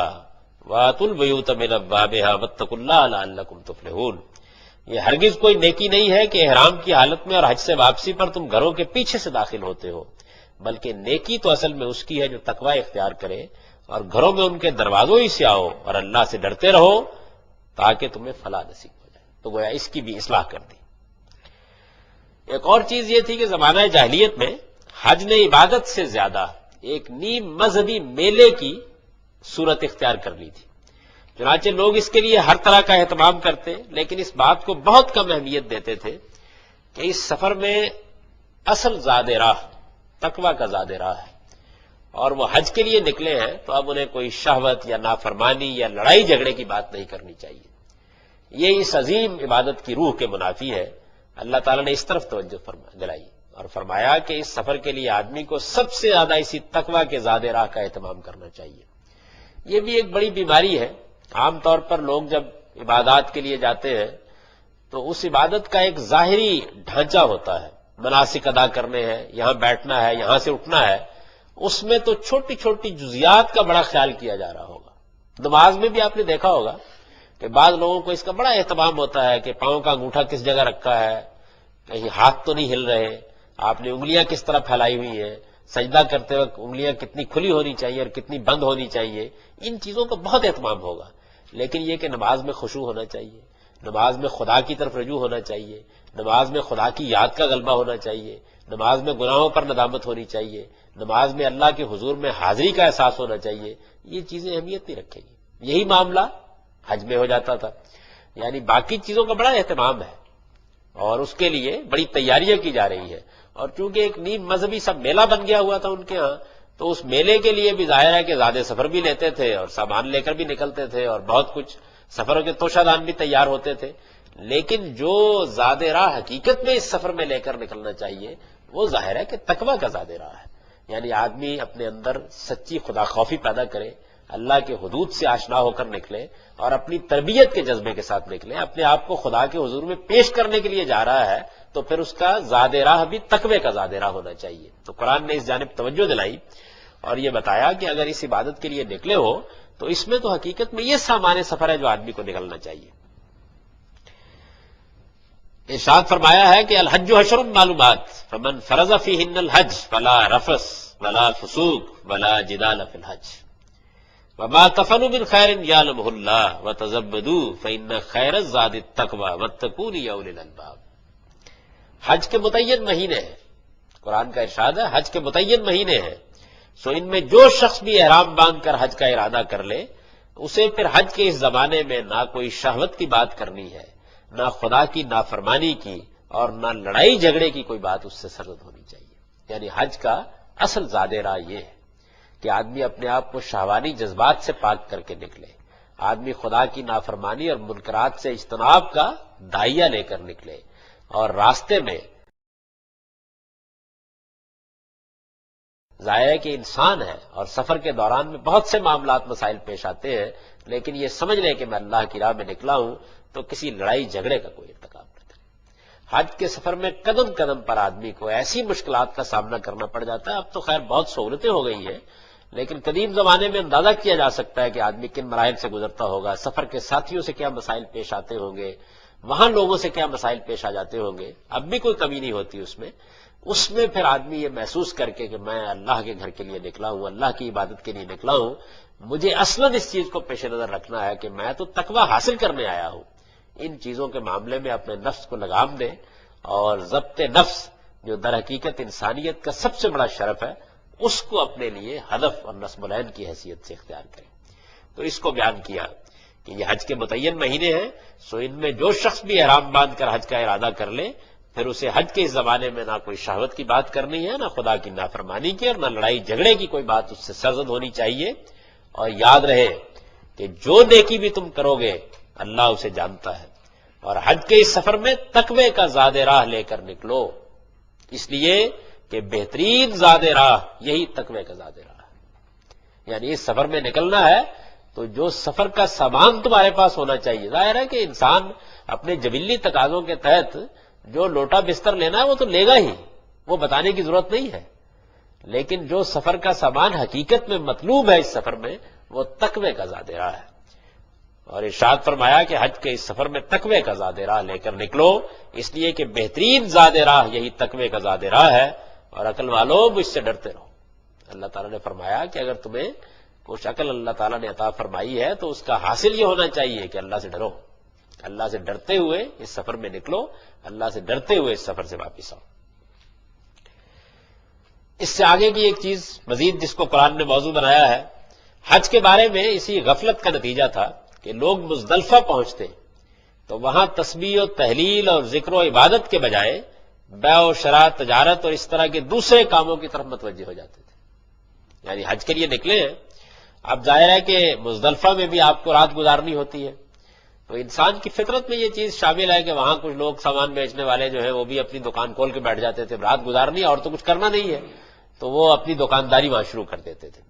وَآتُوا الْبُيُوتَ مِنْ أَبْوَابِهَا وَاتَّقُوا اللَّهَ لَعَلَّكُمْ تُفْلِحُونَ۔ یہ ہرگز کوئی نیکی نہیں ہے کہ احرام کی حالت میں اور حج سے واپسی پر تم گھروں کے پیچھے سے داخل ہوتے ہو، بلکہ نیکی تو اصل میں اس کی ہے جو تقوی اختیار کرے اور گھروں میں ان کے دروازوں ہی سے آؤ اور اللہ سے ڈرتے رہو تاکہ تمہیں فلاح نصیب ہو جائے۔ تو گویا اس کی بھی اصلاح کر دی۔ ایک اور چیز یہ تھی کہ زمانہ جاہلیت میں حج نے عبادت سے زیادہ ایک نیم مذہبی میلے کی صورت اختیار کر لی تھی، چنانچہ لوگ اس کے لیے ہر طرح کا اہتمام کرتے، لیکن اس بات کو بہت کم اہمیت دیتے تھے کہ اس سفر میں اصل زاد راہ تقوی کا زاد راہ ہے، اور وہ حج کے لیے نکلے ہیں تو اب انہیں کوئی شہوت یا نافرمانی یا لڑائی جھگڑے کی بات نہیں کرنی چاہیے، یہ اس عظیم عبادت کی روح کے منافی ہے۔ اللہ تعالیٰ نے اس طرف توجہ دلائی اور فرمایا کہ اس سفر کے لیے آدمی کو سب سے زیادہ اسی تقویٰ کے زاد راہ کا اہتمام کرنا چاہیے۔ یہ بھی ایک بڑی بیماری ہے۔ عام طور پر لوگ جب عبادات کے لیے جاتے ہیں تو اس عبادت کا ایک ظاہری ڈھانچہ ہوتا ہے، مناسک ادا کرنے ہیں، یہاں بیٹھنا ہے، یہاں سے اٹھنا ہے، اس میں تو چھوٹی چھوٹی جزیات کا بڑا خیال کیا جا رہا ہوگا۔ نماز میں بھی آپ نے دیکھا ہوگا کہ بعض لوگوں کو اس کا بڑا اہتمام ہوتا ہے کہ پاؤں کا انگوٹھا کس جگہ رکھا ہے، کہیں ہاتھ تو نہیں ہل رہے، آپ نے انگلیاں کس طرح پھیلائی ہوئی ہیں، سجدہ کرتے وقت انگلیاں کتنی کھلی ہونی چاہیے اور کتنی بند ہونی چاہیے، ان چیزوں کا بہت اہتمام ہوگا۔ لیکن یہ کہ نماز میں خشوع ہونا چاہیے، نماز میں خدا کی طرف رجوع ہونا چاہیے، نماز میں خدا کی یاد کا غلبہ ہونا چاہیے، نماز میں گناہوں پر ندامت ہونی چاہیے، نماز میں اللہ کے حضور میں حاضری کا احساس ہونا چاہیے، یہ چیزیں اہمیت نہیں رکھیں گی۔ یہی معاملہ حج میں ہو جاتا تھا، یعنی باقی چیزوں کا بڑا اہتمام ہے اور اس کے لیے بڑی تیاریاں کی جا رہی ہیں، اور چونکہ ایک نیم مذہبی سب میلہ بن گیا ہوا تھا ان کے ہاں، تو اس میلے کے لیے بھی ظاہر ہے کہ زیادہ سفر بھی لیتے تھے اور سامان لے کر بھی نکلتے تھے اور بہت کچھ سفروں کے توشہ دان بھی تیار ہوتے تھے، لیکن جو زاد راہ حقیقت میں اس سفر میں لے کر نکلنا چاہیے وہ ظاہر ہے کہ تقویٰ کا زاد راہ ہے، یعنی آدمی اپنے اندر سچی خدا خوفی پیدا کرے، اللہ کے حدود سے آشنا ہو کر نکلے اور اپنی تربیت کے جذبے کے ساتھ نکلے، اپنے آپ کو خدا کے حضور میں پیش کرنے کے لیے جا رہا ہے تو پھر اس کا زاد راہ بھی تقوی کا زاد راہ ہونا چاہیے۔ تو قرآن نے اس جانب توجہ دلائی اور یہ بتایا کہ اگر اس عبادت کے لیے نکلے ہو تو اس میں تو حقیقت میں یہ سامان سفر ہے جو آدمی کو نکلنا چاہیے۔ ارشاد فرمایا ہے کہ الحج حشر معلومات فمن فرض فیہن الحج فلا رفث ولا فسوق ولا جدال فی الحج وما تفعلوا من خیر یعلمہ اللہ وتزودوا فإن خیر الزاد التقوی واتقون یا اولی الالباب۔ حج کے متعین مہینے ہیں، قرآن کا ارشاد ہے حج کے متعین مہینے ہیں، سو ان میں جو شخص بھی احرام باندھ کر حج کا ارادہ کر لے اسے پھر حج کے اس زمانے میں نہ کوئی شہوت کی بات کرنی ہے، نہ خدا کی نافرمانی کی اور نہ لڑائی جھگڑے کی کوئی بات اس سے سرزد ہونی چاہیے۔ یعنی حج کا اصل زاد راہ یہ ہے کہ آدمی اپنے آپ کو شہوانی جذبات سے پاک کر کے نکلے، آدمی خدا کی نافرمانی اور منکرات سے اجتناب کا دائیا لے کر نکلے، اور راستے میں ظاہر ہے کہ انسان ہے اور سفر کے دوران میں بہت سے معاملات مسائل پیش آتے ہیں، لیکن یہ سمجھ لے کہ میں اللہ کی راہ میں نکلا ہوں تو کسی لڑائی جھگڑے کا کوئی ارتکاب نہ کرے۔ حج کے سفر میں قدم قدم پر آدمی کو ایسی مشکلات کا سامنا کرنا پڑ جاتا ہے، اب تو خیر بہت سہولتیں ہو گئی ہیں، لیکن قدیم زمانے میں اندازہ کیا جا سکتا ہے کہ آدمی کن مراحل سے گزرتا ہوگا، سفر کے ساتھیوں سے کیا مسائل پیش آتے ہوں گے، وہاں لوگوں سے کیا مسائل پیش آ جاتے ہوں گے، اب بھی کوئی کمی نہیں ہوتی اس میں پھر آدمی یہ محسوس کر کے کہ میں اللہ کے گھر کے لیے نکلا ہوں، اللہ کی عبادت کے لیے نکلا ہوں، مجھے اصلاً اس چیز کو پیش نظر رکھنا ہے کہ میں تو تقویٰ حاصل کرنے آیا ہوں۔ ان چیزوں کے معاملے میں اپنے نفس کو لگام دے اور ضبط نفس جو در حقیقت انسانیت کا سب سے بڑا شرف ہے اس کو اپنے لیے ہدف اور نصب العین کی حیثیت سے اختیار کرے۔ تو اس کو بیان کیا کہ یہ حج کے متعین مہینے ہیں، سو ان میں جو شخص بھی احرام باندھ کر حج کا ارادہ کر لے پھر اسے حج کے اس زمانے میں نہ کوئی شہوت کی بات کرنی ہے، نہ خدا کی نافرمانی کی اور نہ لڑائی جھگڑے کی کوئی بات اس سے سرزد ہونی چاہیے، اور یاد رہے کہ جو نیکی بھی تم کرو گے اللہ اسے جانتا ہے، اور حج کے اس سفر میں تقوی کا زاد راہ لے کر نکلو، اس لیے کہ بہترین زاد راہ یہی تقوی کا زاد راہ ہے۔ یعنی اس سفر میں نکلنا ہے تو جو سفر کا سامان تمہارے پاس ہونا چاہیے، ظاہر ہے کہ انسان اپنے جبلی تقاضوں کے تحت جو لوٹا بستر لینا ہے وہ تو لے گا ہی، وہ بتانے کی ضرورت نہیں ہے، لیکن جو سفر کا سامان حقیقت میں مطلوب ہے اس سفر میں وہ تقوی کا زاد راہ ہے، اور ارشاد فرمایا کہ حج کے اس سفر میں تقوی کا زاد راہ لے کر نکلو، اس لیے کہ بہترین زاد راہ یہی تقوی کا زاد راہ ہے، اور عقل والو مجھ سے ڈرتے رہو۔ اللہ تعالیٰ نے فرمایا کہ اگر تمہیں کچھ عقل اللہ تعالیٰ نے عطا فرمائی ہے تو اس کا حاصل یہ ہونا چاہیے کہ اللہ سے ڈرو، اللہ سے ڈرتے ہوئے اس سفر میں نکلو، اللہ سے ڈرتے ہوئے اس سفر سے واپس آؤ۔ اس سے آگے کی ایک چیز مزید جس کو قرآن نے موضوع بنایا ہے، حج کے بارے میں اسی غفلت کا نتیجہ تھا کہ لوگ مزدلفہ پہنچتے تو وہاں تسبیح و تحلیل اور ذکر و عبادت کے بجائے بیع و شراء، تجارت اور اس طرح کے دوسرے کاموں کی طرف متوجہ ہو جاتے تھے۔ یعنی حج کے لیے نکلے ہیں، اب ظاہر ہے کہ مزدلفہ میں بھی آپ کو رات گزارنی ہوتی ہے، تو انسان کی فطرت میں یہ چیز شامل ہے کہ وہاں کچھ لوگ سامان بیچنے والے جو ہیں وہ بھی اپنی دکان کھول کے بیٹھ جاتے تھے، رات گزارنی اور تو کچھ کرنا نہیں ہے، تو وہ اپنی دکانداری وہاں شروع کر دیتے تھے۔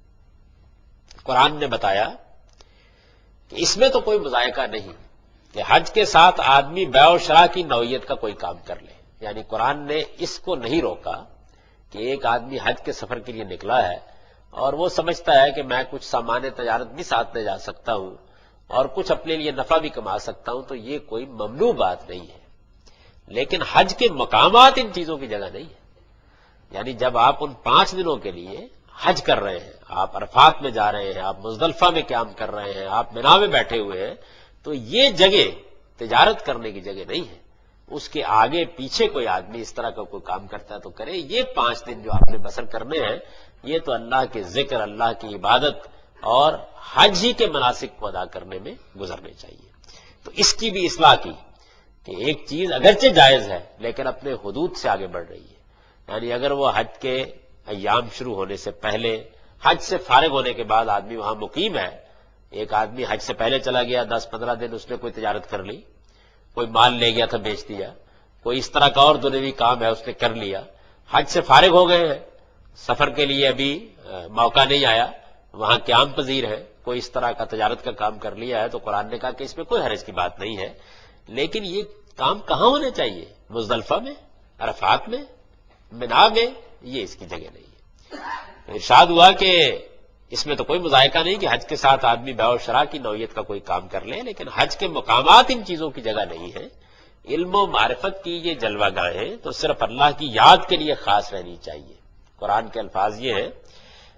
قرآن نے بتایا کہ اس میں تو کوئی مذائقہ نہیں کہ حج کے ساتھ آدمی بیع و شراء کی نوعیت کا کوئی کام کر لے، یعنی قرآن نے اس کو نہیں روکا کہ ایک آدمی حج کے سفر کے لیے نکلا ہے اور وہ سمجھتا ہے کہ میں کچھ سامان تجارت بھی ساتھ لے جا سکتا ہوں اور کچھ اپنے لیے نفع بھی کما سکتا ہوں، تو یہ کوئی ممنوع بات نہیں ہے۔ لیکن حج کے مقامات ان چیزوں کی جگہ نہیں ہے، یعنی جب آپ ان 5 دنوں کے لیے حج کر رہے ہیں، آپ عرفات میں جا رہے ہیں، آپ مزدلفہ میں قیام کر رہے ہیں، آپ منا میں بیٹھے ہوئے ہیں، تو یہ جگہ تجارت کرنے کی جگہ نہیں ہے۔ اس کے آگے پیچھے کوئی آدمی اس طرح کا کوئی کام کرتا ہے تو کرے، یہ 5 دن جو آپ نے بسر کرنے ہیں یہ تو اللہ کے ذکر، اللہ کی عبادت اور حج ہی کے مناسک کو ادا کرنے میں گزرنے چاہیے۔ تو اس کی بھی اصلاح کی کہ ایک چیز اگرچہ جائز ہے لیکن اپنے حدود سے آگے بڑھ رہی ہے، یعنی اگر وہ حج کے ایام شروع ہونے سے پہلے، حج سے فارغ ہونے کے بعد آدمی وہاں مقیم ہے، ایک آدمی حج سے پہلے چلا گیا، 10-15 دن اس نے کوئی تجارت کر لی، کوئی مال لے گیا تھا بیچ دیا، کوئی اس طرح کا اور دنیوی کام ہے اس نے کر لیا، حج سے فارغ ہو گئے ہیں، سفر کے لیے ابھی موقع نہیں آیا، وہاں قیام پذیر ہے، کوئی اس طرح کا تجارت کا کام کر لیا ہے، تو قرآن نے کہا کہ اس میں کوئی حرج کی بات نہیں ہے، لیکن یہ کام کہاں ہونے چاہیے؟ مزدلفہ میں، عرفات میں، منا میں، یہ اس کی جگہ نہیں ہے۔ ارشاد ہوا کہ اس میں تو کوئی مذائقہ نہیں کہ حج کے ساتھ آدمی بیع و شراء کی نوعیت کا کوئی کام کر لے، لیکن حج کے مقامات ان چیزوں کی جگہ نہیں ہے۔ علم و معرفت کی یہ جلوہ گاہیں تو صرف اللہ کی یاد کے لیے خاص رہنی چاہیے۔ قرآن کے الفاظ یہ ہیں،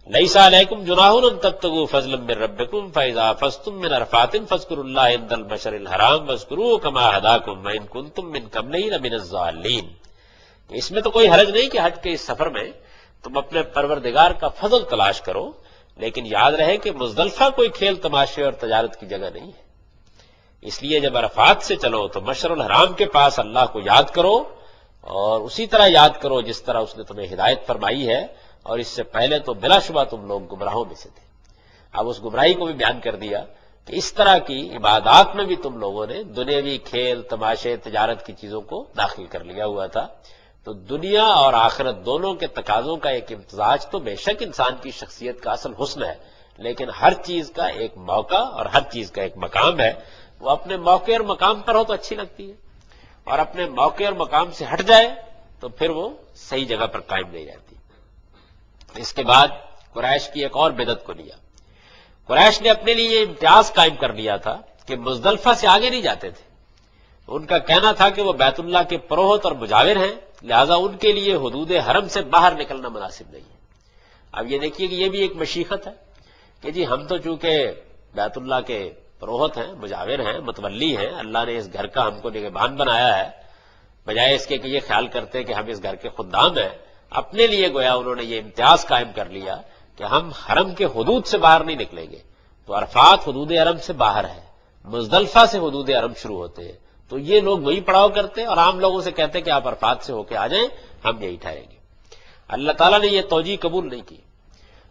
لیس علیکم جناح ان تبتغوا فضلا من ربکم فاذا افضتم من عرفات فاذکروا اللہ عند المشعر الحرام واذکروه کما ہداکم وان کنتم من قبلہ لمن الضالین۔ اس میں تو کوئی حرج نہیں کہ حج کے اس سفر میں تم اپنے پروردگار کا فضل تلاش کرو، لیکن یاد رہے کہ مزدلفہ کوئی کھیل تماشے اور تجارت کی جگہ نہیں ہے۔ اس لیے جب عرفات سے چلو تو مشعر الحرام کے پاس اللہ کو یاد کرو اور اسی طرح یاد کرو جس طرح اس نے تمہیں ہدایت فرمائی ہے، اور اس سے پہلے تو بلا شبہ تم لوگ گمراہوں میں سے تھے۔ اب اس گمراہی کو بھی بیان کر دیا کہ اس طرح کی عبادات میں بھی تم لوگوں نے دنیاوی کھیل تماشے تجارت کی چیزوں کو داخل کر لیا ہوا تھا۔ تو دنیا اور آخرت دونوں کے تقاضوں کا ایک امتزاج تو بے شک انسان کی شخصیت کا اصل حسن ہے، لیکن ہر چیز کا ایک موقع اور ہر چیز کا ایک مقام ہے۔ وہ اپنے موقع اور مقام پر ہو تو اچھی لگتی ہے، اور اپنے موقع اور مقام سے ہٹ جائے تو پھر وہ صحیح جگہ پر قائم نہیں رہتی۔ اس کے بعد قریش کی ایک اور بدعت کو لیا۔ قریش نے اپنے لیے یہ امتیاز قائم کر لیا تھا کہ مزدلفہ سے آگے نہیں جاتے تھے۔ ان کا کہنا تھا کہ وہ بیت اللہ کے پروہت اور مجاور ہیں، لہذا ان کے لیے حدود حرم سے باہر نکلنا مناسب نہیں ہے۔ اب یہ دیکھیے کہ یہ بھی ایک مشیخت ہے کہ جی ہم تو چونکہ بیت اللہ کے پروہت ہیں، مجاور ہیں، متولی ہیں، اللہ نے اس گھر کا ہم کو نگہبان بنایا ہے، بجائے اس کے کہ یہ خیال کرتے ہیں کہ ہم اس گھر کے خدام ہیں، اپنے لیے گویا انہوں نے یہ امتیاز قائم کر لیا کہ ہم حرم کے حدود سے باہر نہیں نکلیں گے۔ تو عرفات حدود حرم سے باہر ہے، مزدلفہ سے حدود حرم شروع ہوتے ہیں، تو یہ لوگ وہی پڑاؤ کرتے اور عام لوگوں سے کہتے کہ آپ عرفات سے ہو کے آ جائیں، ہم یہی ٹھہریں گے۔ اللہ تعالیٰ نے یہ توجیہ قبول نہیں کی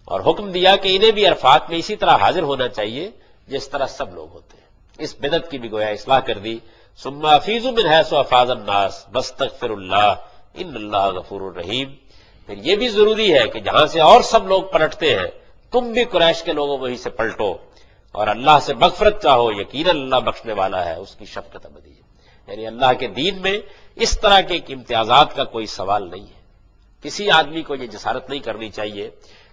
اور حکم دیا کہ انہیں بھی عرفات میں اسی طرح حاضر ہونا چاہیے جس طرح سب لوگ ہوتے ہیں۔ اس بدعت کی بھی گویا اصلاح کر دی۔ ثم افیضوا من حیث افاض الناس واستغفروا اللہ ان اللہ غفور الرحیم۔ پھر یہ بھی ضروری ہے کہ جہاں سے اور سب لوگ پلٹتے ہیں تم بھی قریش کے لوگوں وہیں سے پلٹو اور اللہ سے مغفرت چاہو، یقیناً اللہ بخشنے والا ہے، اس کی شفقت ابدی ہے۔ یعنی اللہ کے دین میں اس طرح کے امتیازات کا کوئی سوال نہیں ہے۔ کسی آدمی کو یہ جسارت نہیں کرنی چاہیے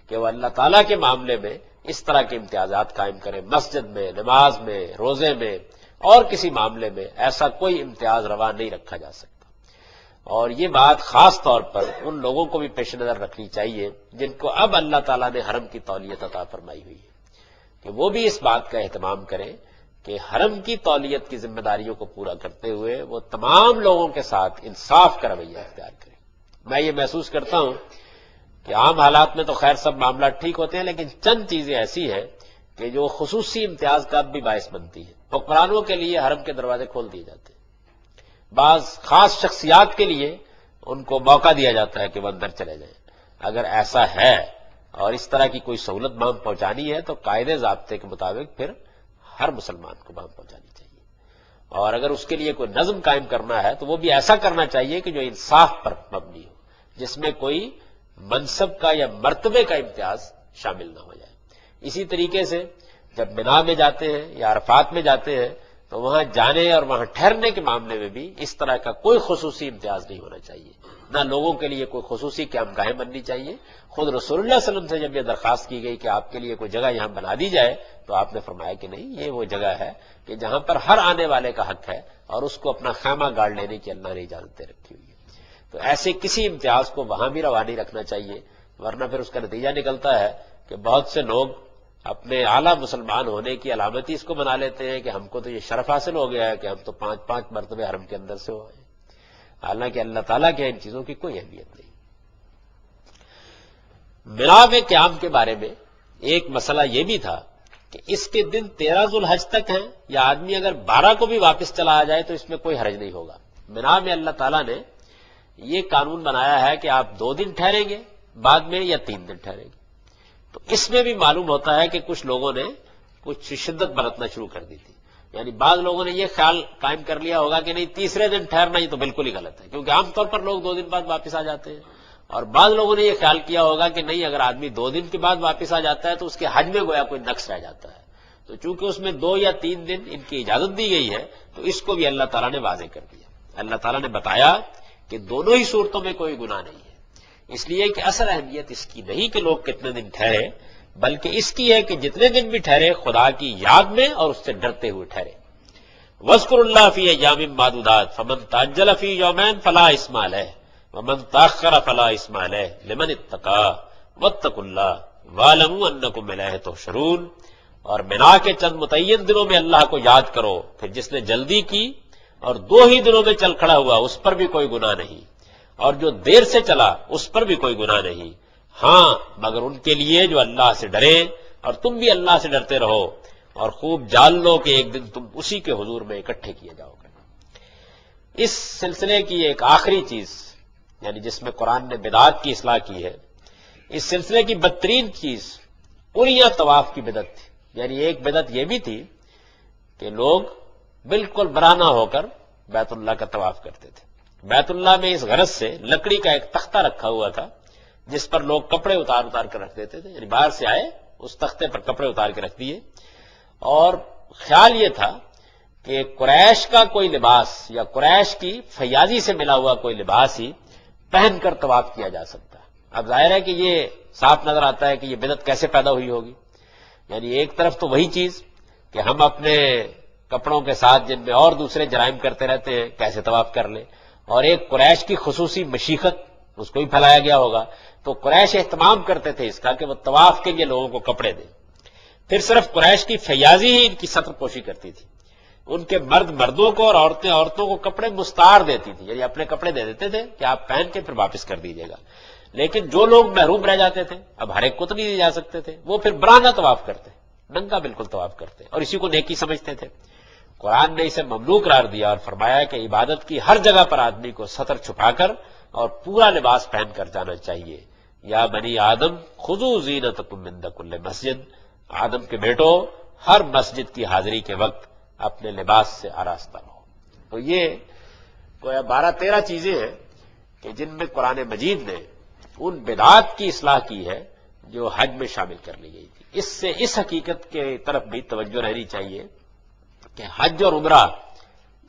کہ وہ اللہ تعالیٰ کے معاملے میں اس طرح کے امتیازات قائم کرے، مسجد میں، نماز میں، روزے میں اور کسی معاملے میں ایسا کوئی امتیاز روا نہیں رکھا جا سکتا۔ اور یہ بات خاص طور پر ان لوگوں کو بھی پیش نظر رکھنی چاہیے جن کو اب اللہ تعالیٰ نے حرم کی تولیت عطا فرمائی ہوئی ہے، کہ وہ بھی اس بات کا اہتمام کریں کہ حرم کی تولیت کی ذمہ داریوں کو پورا کرتے ہوئے وہ تمام لوگوں کے ساتھ انصاف کا رویہ اختیار کریں۔ میں یہ محسوس کرتا ہوں کہ عام حالات میں تو خیر سب معاملات ٹھیک ہوتے ہیں، لیکن چند چیزیں ایسی ہیں کہ جو خصوصی امتیاز کا بھی باعث بنتی ہے۔ حکمرانوں کے لیے حرم کے دروازے کھول دیے جاتے ہیں، بعض خاص شخصیات کے لیے ان کو موقع دیا جاتا ہے کہ وہ اندر چلے جائیں۔ اگر ایسا ہے اور اس طرح کی کوئی سہولت وہاں پہنچانی ہے تو قاعدے ضابطے کے مطابق پھر ہر مسلمان کو وہاں پہنچانی چاہیے۔ اور اگر اس کے لیے کوئی نظم قائم کرنا ہے تو وہ بھی ایسا کرنا چاہیے کہ جو انصاف پر مبنی ہو، جس میں کوئی منصب کا یا مرتبے کا امتیاز شامل نہ ہو جائے۔ اسی طریقے سے جب منا میں جاتے ہیں یا عرفات میں جاتے ہیں تو وہاں جانے اور وہاں ٹھہرنے کے معاملے میں بھی اس طرح کا کوئی خصوصی امتیاز نہیں ہونا چاہیے، نہ لوگوں کے لیے کوئی خصوصی قیام گاہیں بننی چاہیے۔ خود رسول اللہ صلی اللہ علیہ وسلم سے جب یہ درخواست کی گئی کہ آپ کے لیے کوئی جگہ یہاں بنا دی جائے تو آپ نے فرمایا کہ نہیں، یہ وہ جگہ ہے کہ جہاں پر ہر آنے والے کا حق ہے اور اس کو اپنا خیمہ گاڑ لینے کی اللہ نے اجازت رکھی ہوئی ہے۔ تو ایسے کسی امتیاز کو وہاں بھی روا نہیں رکھنا چاہیے، ورنہ پھر اس کا نتیجہ نکلتا ہے کہ بہت سے لوگ اپنے اعلیٰ مسلمان ہونے کی علامتی اس کو بنا لیتے ہیں کہ ہم کو تو یہ شرف حاصل ہو گیا ہے کہ ہم تو 5 مرتبے حرم کے اندر سے ہوئے ہیں، حالانکہ اللہ تعالیٰ کے ان چیزوں کی کوئی اہمیت نہیں۔ منا میں قیام کے بارے میں ایک مسئلہ یہ بھی تھا کہ اس کے دن 13 ذوالحج تک ہیں، یا آدمی اگر 12 کو بھی واپس چلا آ جائے تو اس میں کوئی حرج نہیں ہوگا۔ منا میں اللہ تعالیٰ نے یہ قانون بنایا ہے کہ آپ 2 دن ٹھہریں گے بعد میں یا 3 دن ٹھہریں گے۔ تو اس میں بھی معلوم ہوتا ہے کہ کچھ لوگوں نے کچھ شدت برتنا شروع کر دی تھی، یعنی بعض لوگوں نے یہ خیال قائم کر لیا ہوگا کہ نہیں تیسرے دن ٹھہرنا ہی تو بالکل ہی غلط ہے، کیونکہ عام طور پر لوگ 2 دن بعد واپس آ جاتے ہیں، اور بعض لوگوں نے یہ خیال کیا ہوگا کہ نہیں اگر آدمی 2 دن کے بعد واپس آ جاتا ہے تو اس کے حج میں گویا کوئی نقص رہ جاتا ہے، تو چونکہ اس میں 2 یا 3 دن ان کی اجازت دی گئی ہے تو اس کو بھی اللہ تعالیٰ نے واضح کر دیا۔ اللہ تعالیٰ نے بتایا کہ دونوں ہی صورتوں میں کوئی گناہ نہیں ہے، اس لیے کہ اصل اہمیت اس کی نہیں کہ لوگ کتنے دن ٹھہرے، بلکہ اس کی ہے کہ جتنے دن بھی ٹھہرے خدا کی یاد میں اور اس سے ڈرتے ہوئے ٹھہرے۔ وَاذْكُرُوا اللَّهَ فِي أَيَّامٍ مَّعْدُودَاتٍ فَمَن تَعَجَّلَ فِي يَوْمَيْنِ فَلَا إِثْمَ عَلَيْهِ وَمَن تَأَخَّرَ فَلَا إِثْمَ عَلَيْهِ لِمَنِ اتَّقَىٰ وَاتَّقُوا اللَّهَ وَاعْلَمُوا أَنَّكُمْ إِلَيْهِ تُحْشَرُونَ۔ اور منا کے چند متعین دنوں میں اللہ کو یاد کرو، پھر جس نے جلدی کی اور 2 ہی دنوں میں چل کھڑا ہوا اس پر بھی کوئی گناہ نہیں، اور جو دیر سے چلا اس پر بھی کوئی گناہ نہیں، ہاں مگر ان کے لیے جو اللہ سے ڈرے، اور تم بھی اللہ سے ڈرتے رہو اور خوب جان لو کہ ایک دن تم اسی کے حضور میں اکٹھے کیے جاؤ گے۔ اس سلسلے کی ایک آخری چیز، یعنی جس میں قرآن نے بدعات کی اصلاح کی ہے، اس سلسلے کی بدترین چیز اریاں طواف کی بدعت تھی۔ یعنی ایک بدعت یہ بھی تھی کہ لوگ بالکل برہنہ ہو کر بیت اللہ کا طواف کرتے تھے۔ بیت اللہ میں اس غرض سے لکڑی کا ایک تختہ رکھا ہوا تھا جس پر لوگ کپڑے اتار اتار کر رکھ دیتے تھے، یعنی باہر سے آئے اس تختے پر کپڑے اتار کے رکھ دیے، اور خیال یہ تھا کہ قریش کا کوئی لباس یا قریش کی فیاضی سے ملا ہوا کوئی لباس ہی پہن کر طواف کیا جا سکتا ہے۔ اب ظاہر ہے کہ یہ صاف نظر آتا ہے کہ یہ بدعت کیسے پیدا ہوئی ہوگی، یعنی ایک طرف تو وہی چیز کہ ہم اپنے کپڑوں کے ساتھ جن میں اور دوسرے جرائم کرتے رہتے ہیں کیسے طواف کر لیں، اور ایک قریش کی خصوصی مشیخت اس کو بھی پھیلایا گیا ہوگا، تو قریش اہتمام کرتے تھے اس کا کہ وہ طواف کے لیے لوگوں کو کپڑے دیں۔ پھر صرف قریش کی فیاضی ہی ان کی ستر پوشی کرتی تھی، ان کے مرد مردوں کو اور عورتیں عورتوں کو کپڑے مستعار دیتی تھی، یعنی اپنے کپڑے دے دیتے تھے کہ آپ پہن کے پھر واپس کر دیجیے گا، لیکن جو لوگ محروم رہ جاتے تھے، اب ہر ایک کو تو نہیں دے جا سکتے تھے، وہ پھر برہنہ طواف کرتے، ننگا بالکل طواف کرتے اور اسی کو نیکی سمجھتے تھے۔ قرآن نے اسے ممنوع قرار دیا اور فرمایا کہ عبادت کی ہر جگہ پر آدمی کو ستر چھپا کر اور پورا لباس پہن کر جانا چاہیے۔ یا بنی آدم خذوا زینتکم عند کل مسجد، آدم کے بیٹو ہر مسجد کی حاضری کے وقت اپنے لباس سے آراستہ رہو۔ تو یہ گویا 12-13 چیزیں ہیں کہ جن میں قرآن مجید نے ان بدعات کی اصلاح کی ہے جو حج میں شامل کر لی گئی تھی۔ اس سے اس حقیقت کے طرف بھی توجہ رہنی چاہیے کہ حج اور عمرہ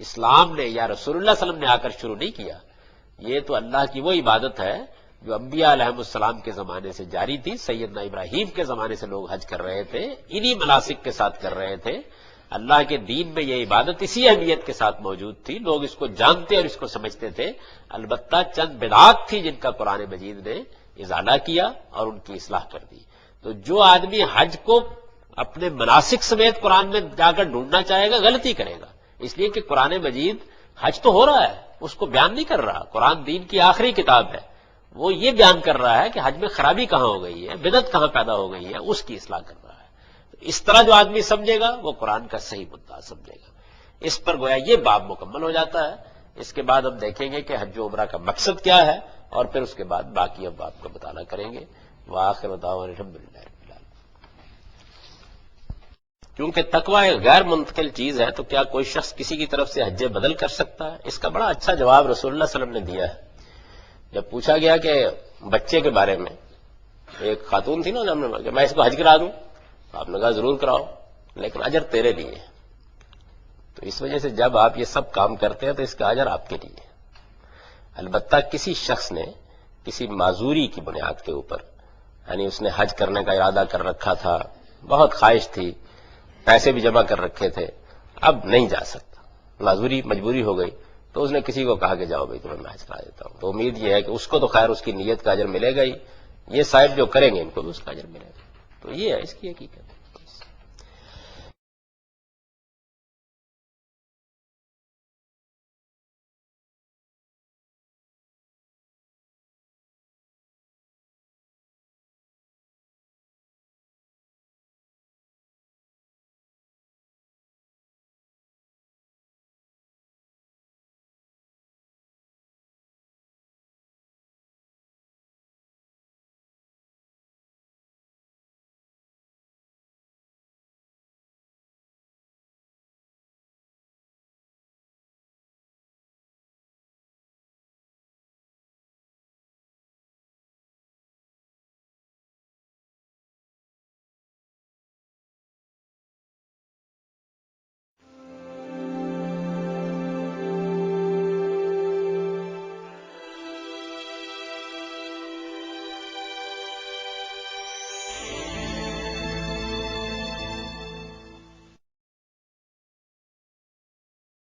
اسلام نے یا رسول اللہ صلی اللہ علیہ وسلم نے آ کر شروع نہیں کیا، یہ تو اللہ کی وہ عبادت ہے جو انبیاء علیہ السلام کے زمانے سے جاری تھی۔ سیدنا ابراہیم کے زمانے سے لوگ حج کر رہے تھے، انہی مناسک کے ساتھ کر رہے تھے۔ اللہ کے دین میں یہ عبادت اسی اہمیت کے ساتھ موجود تھی، لوگ اس کو جانتے اور اس کو سمجھتے تھے، البتہ چند بدعات تھی جن کا قرآن مجید نے ازالہ کیا اور ان کی اصلاح کر دی۔ تو جو آدمی حج کو اپنے مناسک سمیت قرآن میں جا کر ڈھونڈنا چاہے گا غلطی کرے گا، اس لیے کہ قرآن مجید حج تو ہو رہا ہے، اس کو بیان نہیں کر رہا۔ قرآن دین کی آخری کتاب ہے، وہ یہ بیان کر رہا ہے کہ حج میں خرابی کہاں ہو گئی ہے، بدعت کہاں پیدا ہو گئی ہے، اس کی اصلاح کر رہا ہے۔ اس طرح جو آدمی سمجھے گا وہ قرآن کا صحیح مدعا سمجھے گا۔ اس پر گویا یہ باب مکمل ہو جاتا ہے۔ اس کے بعد ہم دیکھیں گے کہ حج و عمرہ کا مقصد کیا ہے، اور پھر اس کے بعد باقی ابواب کا مطالعہ کریں گے۔ وآخر دعوانا الحمدللہ رب العالمین۔ کیونکہ تقوی ایک غیر منتقل چیز ہے، تو کیا کوئی شخص کسی کی طرف سے حج بدل کر سکتا ہے؟ اس کا بڑا اچھا جواب رسول اللہ صلی اللہ علیہ وسلم نے دیا ہے۔ جب پوچھا گیا کہ بچے کے بارے میں، ایک خاتون تھی نا، کہ میں اس کو حج کرا دوں، آپ نے کہا ضرور کراؤ، لیکن اجر تیرے لیے ہے۔ تو اس وجہ سے جب آپ یہ سب کام کرتے ہیں تو اس کا اجر آپ کے لیے ہے۔ البتہ کسی شخص نے کسی معذوری کی بنیاد کے اوپر، یعنی اس نے حج کرنے کا ارادہ کر رکھا تھا، بہت خواہش تھی، پیسے بھی جمع کر رکھے تھے، اب نہیں جا سکتا، معذوری مجبوری ہو گئی، تو اس نے کسی کو کہا کہ جاؤ بھائی تمہیں میں حج کرا دیتا ہوں، تو امید یہ ہے کہ اس کو تو خیر اس کی نیت کا اجر ملے گا ہی، یہ صاحب جو کریں گے ان کو بھی اس کا اجر ملے گا۔ تو یہ ہے اس کی حقیقت۔